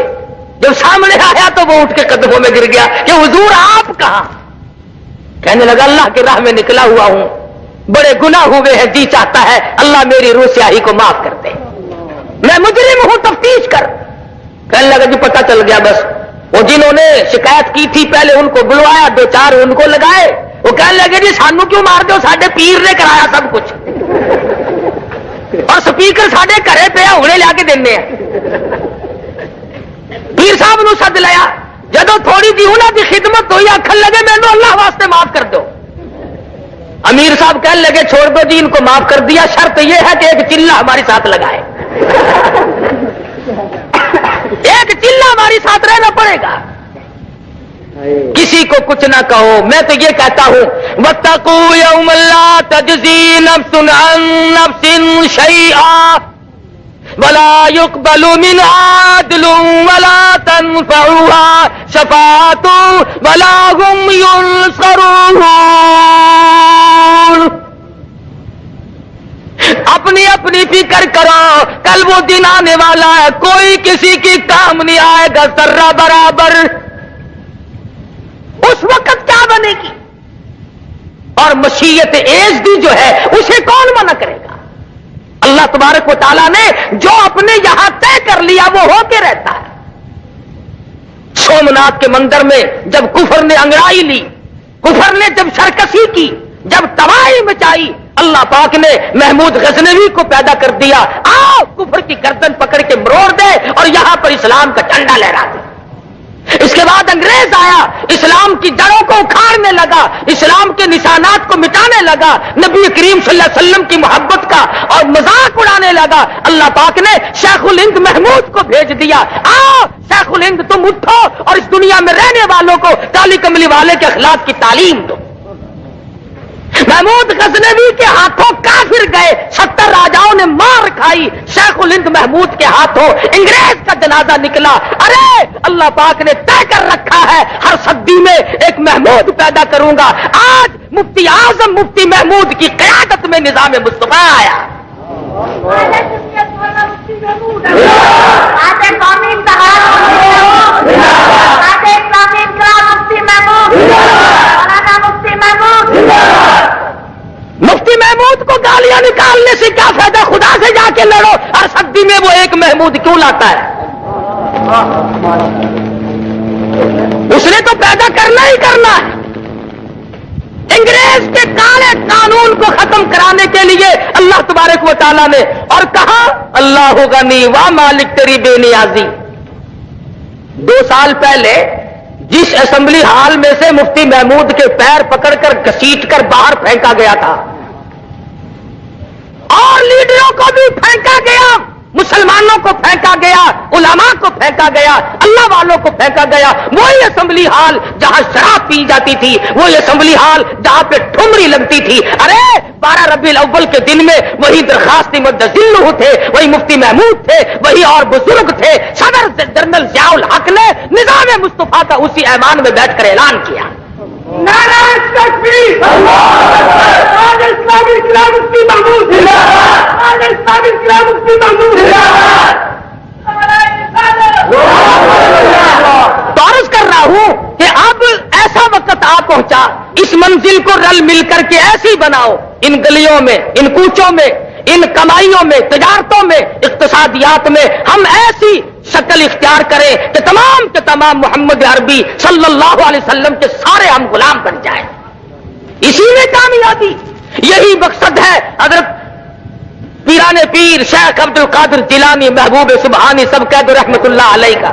جب سامنے آیا تو وہ اٹھ کے قدموں میں گر گیا کہ حضور آپ کہاں؟ کہنے لگا اللہ کی راہ میں نکلا ہوا ہوں، بڑے گناہ ہوئے ہیں، جی چاہتا ہے اللہ میری روح سیاہی کو معاف کر دے، میں مجرم ہوں، تفتیش کر۔ کہنے لگا جی پتہ چل گیا۔ بس وہ جنہوں نے شکایت کی تھی پہلے ان کو بلوایا، 2-4 ان کو لگائے۔ وہ کہنے لگے جی سانو کیوں مار دو، ساڈے پیر نے کرایا سب کچھ، اور سپیکر ساڈے گھرے پہ ہونے لیا کے دینے ہیں۔ پیر صاحب نو سد لیا، جدو تھوڑی جی انہوں کی خدمت ہوئی، آخر لگے مینو اللہ واسطے معاف کر دو۔ امیر صاحب کہنے لگے چھوڑ دو جی ان کو معاف کر دیا، شرط یہ ہے کہ ایک چلہ ہمارے ساتھ لگائے، ایک چلہ ہمارے ساتھ رہنا پڑے گا، کسی کو کچھ نہ کہو۔ میں تو یہ کہتا ہوں واتقوا یوما لا تجزی نفس عن نفس شیئا ولا يقبل منها عدل ولا تنفعها شفاعة ولا هم ينصرون۔ اپنی اپنی فکر کرو، کل وہ دن آنے والا ہے، کوئی کسی کی کام نہیں آئے گا ذرہ برابر۔ اس وقت کیا بنے گی؟ اور مشیت ایزدی جو ہے اسے کون منع کرے گا؟ اللہ اللہ تبارک و تعالیٰ نے جو اپنے یہاں طے کر لیا وہ ہو کے رہتا ہے۔ سومناتھ کے مندر میں جب کفر نے انگڑائی لی، کفر نے جب سرکشی کی، جب تباہی مچائی، اللہ پاک نے محمود غزنوی کو پیدا کر دیا، آؤ کفر کی گردن پکڑ کے مروڑ دے اور یہاں پر اسلام کا جھنڈا لہرا دے۔ اس کے بعد انگریز آیا، اسلام کی جڑوں کو اکھاڑنے لگا، اسلام کے نشانات کو مٹانے لگا، نبی کریم صلی اللہ علیہ وسلم کی محبت کا اور مذاق اڑانے لگا۔ اللہ پاک نے شیخ الہند محمود کو بھیج دیا، آؤ شیخ الہند تم اٹھو اور اس دنیا میں رہنے والوں کو کالی کملی والے کے اخلاق کی تعلیم دو۔ محمود غزنوی کے ہاتھوں کافر گئے، 70 راجاؤں نے مار کھائی، شیخ الہند محمود کے ہاتھوں انگریز کا جنازہ نکلا۔ ارے اللہ پاک نے طے کر رکھا ہے ہر صدی میں ایک محمود پیدا کروں گا۔ آج مفتی اعظم مفتی محمود کی قیادت میں نظام مصطفیٰ آیا۔ مفتی محمود کو گالیاں نکالنے سے کیا فائدہ، خدا سے جا کے لڑو، ہر صدی میں وہ ایک محمود کیوں لاتا ہے؟ اس نے تو پیدا کرنا ہی کرنا ہے۔ انگریز کے کالے قانون کو ختم کرانے کے لیے اللہ تبارک و تعالیٰ نے اور کہا اللہ غنی و مالک تیری بے نیازی۔ 2 سال پہلے جس اسمبلی ہال میں سے مفتی محمود کے پیر پکڑ کر گھسیٹ کر باہر پھینکا گیا تھا اور لیڈروں کو بھی پھینکا گیا، مسلمانوں کو پھینکا گیا، علماء کو پھینکا گیا، اللہ والوں کو پھینکا گیا، وہی اسمبلی ہال جہاں شراب پی جاتی تھی، وہی اسمبلی ہال جہاں پہ ٹھمری لگتی تھی۔ ارے 12 ربیع الاول کے دن میں وہی درخواست مدذل تھے، وہی مفتی محمود تھے، وہی اور بزرگ تھے۔ صدر جنرل ضیاء الحق نے نظام مصطفیٰ کا اسی ایوان میں بیٹھ کر اعلان کیا، نعرہ تکبیر، آج اسلامی انقلاب مفتی محمود، آج اسلامی انقلاب مفتی محمود۔ تو عرض کر رہا ہوں کہ اب ایسا وقت آ پہنچا، اس منزل کو رل مل کر کے ایسی بناؤ، ان گلیوں میں، ان کوچوں میں، ان کمائیوں میں، تجارتوں میں، اقتصادیات میں ہم ایسی شکل اختیار کریں کہ تمام کے تمام محمد عربی صلی اللہ علیہ وسلم کے سارے ہم غلام بن جائیں۔ اسی میں کامیابی، یہی مقصد ہے حضرت پیران پیر شیخ عبد القادر جیلانی محبوب سبحانی سب قید رحمت اللہ علیہ کا۔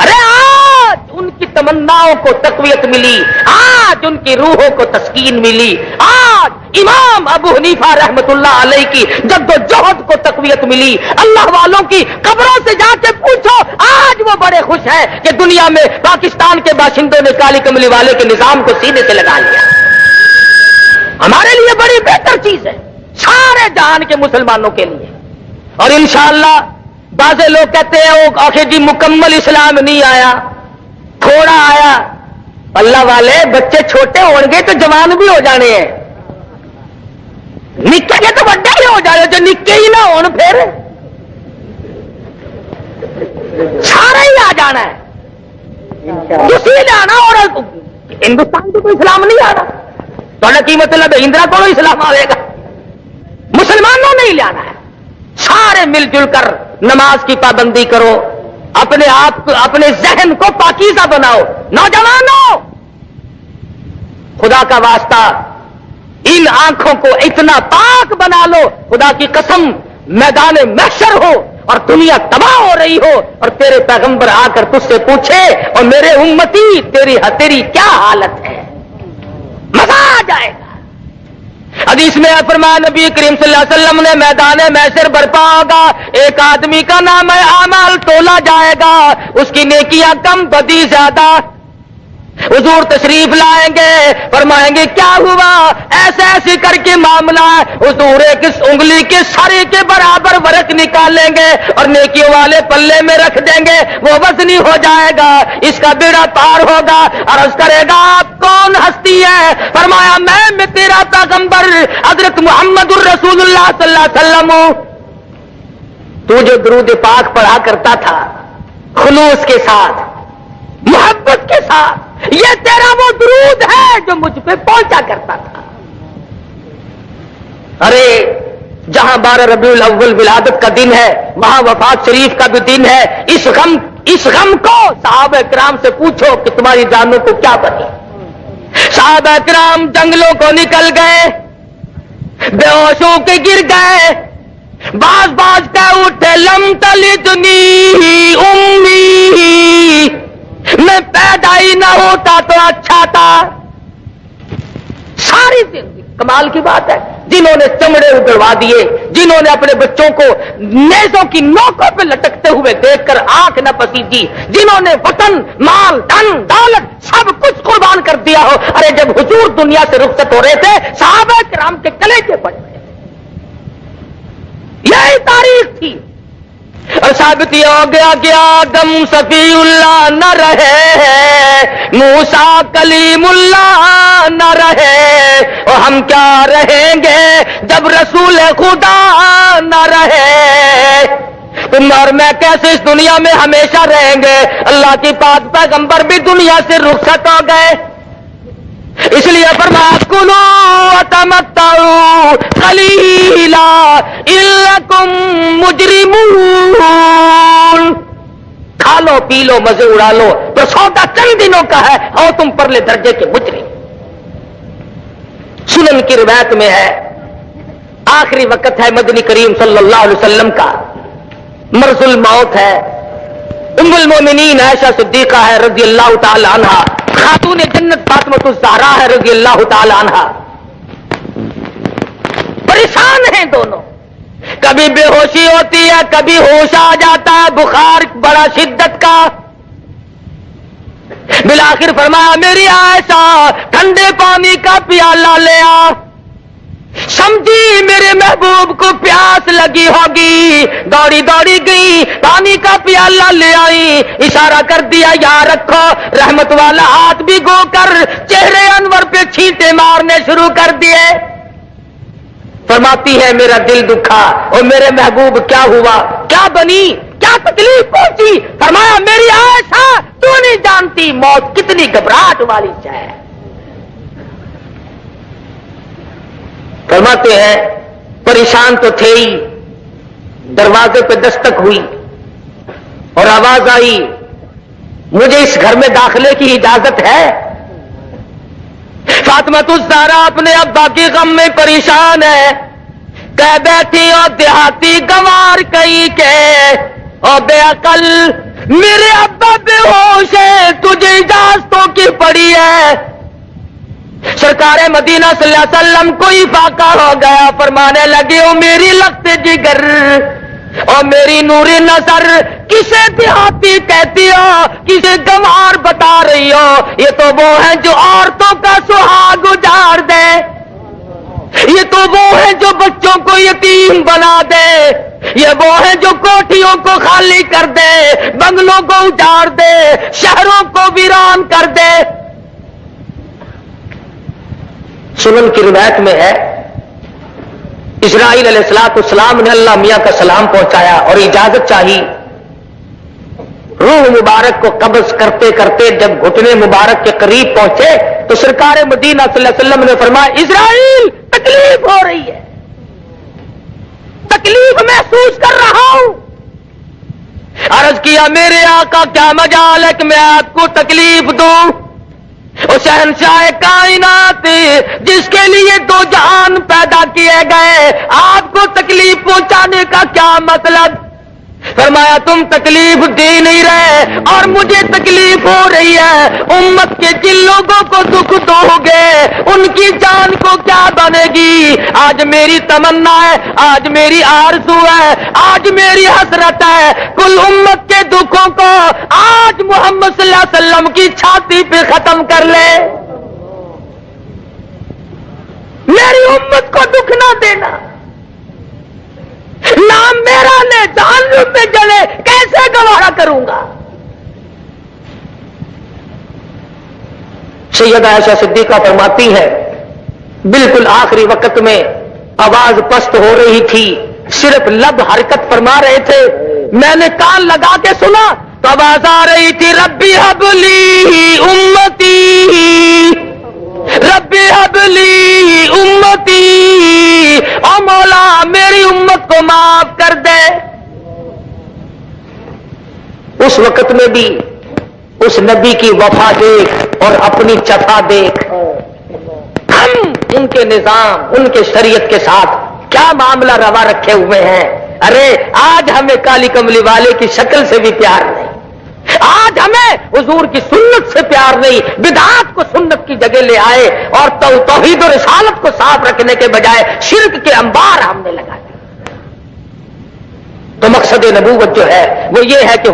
ارے آج ان کی تمناؤں کو تقویت ملی، آج ان کی روحوں کو تسکین ملی، آج امام ابو حنیفہ رحمت اللہ علیہ کی جد و جہد کو تقویت ملی۔ اللہ والوں کی قبروں سے جا کے پوچھو، آج وہ بڑے خوش ہیں کہ دنیا میں پاکستان کے باشندوں نے کالی کملی والے کے نظام کو سینے سے لگا لیا۔ ہمارے لیے بڑی بہتر چیز ہے، سارے جہان کے مسلمانوں کے لیے۔ اور انشاءاللہ بعض لوگ کہتے ہیں وہ آخر جی مکمل اسلام نہیں آیا، تھوڑا آیا۔ اللہ والے بچے چھوٹے ہوں گے تو جوان بھی ہو جانے ہیں، نکے کے تو بڑے ہی ہو جانے، جو نکے ہی نہ ہون پھر سارا ہی آ جانا ہے، اسی جانا۔ اور ہندوستان کو کوئی اسلام نہیں آ رہا تو کی مطلب اندرا کو اسلام آئے گا، مسلمانوں نے ہی لانا ہے۔ سارے مل جل کر نماز کی پابندی کرو، اپنے آپ کو، اپنے ذہن کو پاکیزہ بناؤ۔ نوجوانوں خدا کا واسطہ ان آنکھوں کو اتنا پاک بنا لو، خدا کی قسم میدان محشر ہو اور دنیا تباہ ہو رہی ہو اور تیرے پیغمبر آ کر تجھ سے پوچھے اور میرے امتی تیری کیا حالت ہے، مزہ آ جائے گا۔ حدیث میں فرمایا نبی کریم صلی اللہ علیہ وسلم نے میدان محشر برپا ہوگا، ایک آدمی کا نام ہے اعمال تولا جائے گا، اس کی نیکیاں کم بدی زیادہ۔ حضور تشریف لائیں گے، فرمائیں گے کیا ہوا، ایسے ایسے کر کے معاملہ ہے۔ حضور ایک انگلی کے سرے کے برابر ورق نکالیں گے اور نیکیوں والے پلے میں رکھ دیں گے، وہ وزنی ہو جائے گا، اس کا بیڑا پار ہوگا۔ عرض کرے گا آپ کون ہستی ہے؟ فرمایا میں تیرا پیغمبر حضرت محمد الرسول اللہ صلی اللہ علیہ وسلم ہوں۔ تو جو درود پاک پڑھا کرتا تھا خلوص کے ساتھ، محبت کے ساتھ، یہ تیرا وہ درود ہے جو مجھ پہ پہنچا کرتا تھا۔ ارے جہاں 12 ربیع الاول ولادت کا دن ہے وہاں وفات شریف کا بھی دن ہے. اس غم کو صحابہ کرام سے پوچھو کہ تمہاری جانوں کو کیا بنی. صحابہ کرام جنگلوں کو نکل گئے, بے ہوش ہو کے گر گئے, باز کا اٹھے لم تلدنی امی, میں پیدا ہی نہ ہوتا تو اچھا تھا. ساری زندگی کمال کی بات ہے, جنہوں نے چمڑے اگڑوا دیے, جنہوں نے اپنے بچوں کو نیزوں کی نوکوں پہ لٹکتے ہوئے دیکھ کر آنکھ نہ پسیجی, جنہوں نے وطن, مال, دھن, دولت سب کچھ قربان کر دیا ہو. ارے جب حضور دنیا سے رخصت ہو رہے تھے صحابہ کرام کے کلیجے پڑ گئے. یہی تاریخ تھی. اور ثابت یہ ہو گیا کہ آدم صفی اللہ نہ رہے, موسیٰ کلیم اللہ نہ رہے, اور ہم کیا رہیں گے جب رسول خدا نہ رہے. تم اور میں کیسے اس دنیا میں ہمیشہ رہیں گے؟ اللہ کی پاک پیغمبر بھی دنیا سے رخصت ہو گئے. اس لیے فرمایا کلو وتمتعوا قلیلا انکم مجرمون, کھا لو پی لو مزے اڑا لو, تو سودا چند دنوں کا ہے اور تم پرلے درجے کے مجرم. سنن کی روایت میں ہے آخری وقت ہے مدنی کریم صلی اللہ علیہ وسلم کا, مرض الموت ہے. ام المومنین عائشہ صدیقہ ہے رضی اللہ تعالی عنہا, خاتون جنت فاطمہ الزہرا ہے رضی اللہ تعالی عنہا. پریشان ہیں دونوں, کبھی بے ہوشی ہوتی ہے, کبھی ہوش آ جاتا ہے, بخار بڑا شدت کا. بالآخر فرمایا میری عائشہ ٹھنڈے پانی کا پیالہ لے آ. سمجھی میرے محبوب کو پیاس لگی ہوگی, دوڑی دوڑی گئی, پانی کا پیالہ لے آئی, اشارہ کر دیا یا رکھو. رحمت والا ہاتھ بھی گو کر چہرے انور پہ چھینٹے مارنے شروع کر دیے. فرماتی ہے میرا دل دکھا, اور میرے محبوب کیا ہوا, کیا بنی, کیا تکلیف پہنچی؟ فرمایا میری عائشہ تو نہیں جانتی موت کتنی گھبراہٹ والی ہے. فرماتے ہیں پریشان تو تھے ہی, دروازے پہ دستک ہوئی اور آواز آئی مجھے اس گھر میں داخلے کی اجازت ہے؟ فاطمہ الزہرا اپنے ابا کے غم میں پریشان ہے, کہہ بیٹھی اور دیہاتی گوار کہیں کہ اور بے عقل میرے ابا بے ہوش ہے, تجھے اجازتوں کی پڑی ہے. سرکار مدینہ صلی اللہ علیہ وسلم کوئی فاقہ ہو گیا, فرمانے لگے او میری لخت جگر اور میری نور نظر, کسے دیہاتی کہتی ہو, کسے گنوار بتا رہی ہو؟ یہ تو وہ ہے جو عورتوں کا سہاگ اجاڑ دے, یہ تو وہ ہے جو بچوں کو یتیم بنا دے, یہ وہ ہے جو کوٹھیوں کو خالی کر دے, بنگلوں کو اجاڑ دے, شہروں کو ویران کر دے. سنن کی روایت میں ہے اسرائیل علیہ السلام نے اللہ میاں کا سلام پہنچایا اور اجازت چاہی. روح مبارک کو قبض کرتے کرتے جب گھٹنے مبارک کے قریب پہنچے تو سرکار مدینہ صلی اللہ علیہ وسلم نے فرمایا اسرائیل تکلیف ہو رہی ہے, تکلیف محسوس کر رہا ہوں. عرض کیا میرے آقا کیا مجال ہے کہ میں آپ کو تکلیف دوں؟ اور شہنشاہ کائنات جس کے لیے دو جہان پیدا کیے گئے, آپ کو تکلیف پہنچانے کا کیا مطلب؟ فرمایا تم تکلیف دے نہیں رہے اور مجھے تکلیف ہو رہی ہے. امت کے جن لوگوں کو دکھ دو گے ان کی جان کو کیا بنے گی؟ آج میری تمنا ہے, آج میری آرزو ہے, آج میری حسرت ہے, کل امت کے دکھوں کو آج محمد صلی اللہ علیہ وسلم کی چھاتی پہ ختم کر لے. میری امت کو دکھ نہ دینا, نام میرا لے جہنم میں جلے, کیسے گوارا کروں گا؟ سیدہ عائشہ صدیقہ فرماتی ہے بالکل آخری وقت میں آواز پست ہو رہی تھی, صرف لب حرکت فرما رہے تھے, میں نے کان لگا کے سنا تو آواز آ رہی تھی ربی حب لی امتی, رب ہب لی امتی، او مولا میری امت کو معاف کر دے۔ اس وقت میں بھی اس نبی کی وفا دیکھ اور اپنی چفا دیکھ، ہم ان کے نظام ان کے شریعت کے ساتھ کیا معاملہ روا رکھے ہوئے ہیں۔ ارے آج ہمیں کالی کملی والے کی شکل سے بھی پیار نہیں، آج ہمیں حضور کی سنت سے پیار نہیں، بدعات کو سنت کی جگہ لے آئے اور توحید و رسالت کو صاف رکھنے کے بجائے شرک کے انبار ہم نے لگا دیا۔ تو مقصد نبوت جو ہے وہ یہ ہے کہ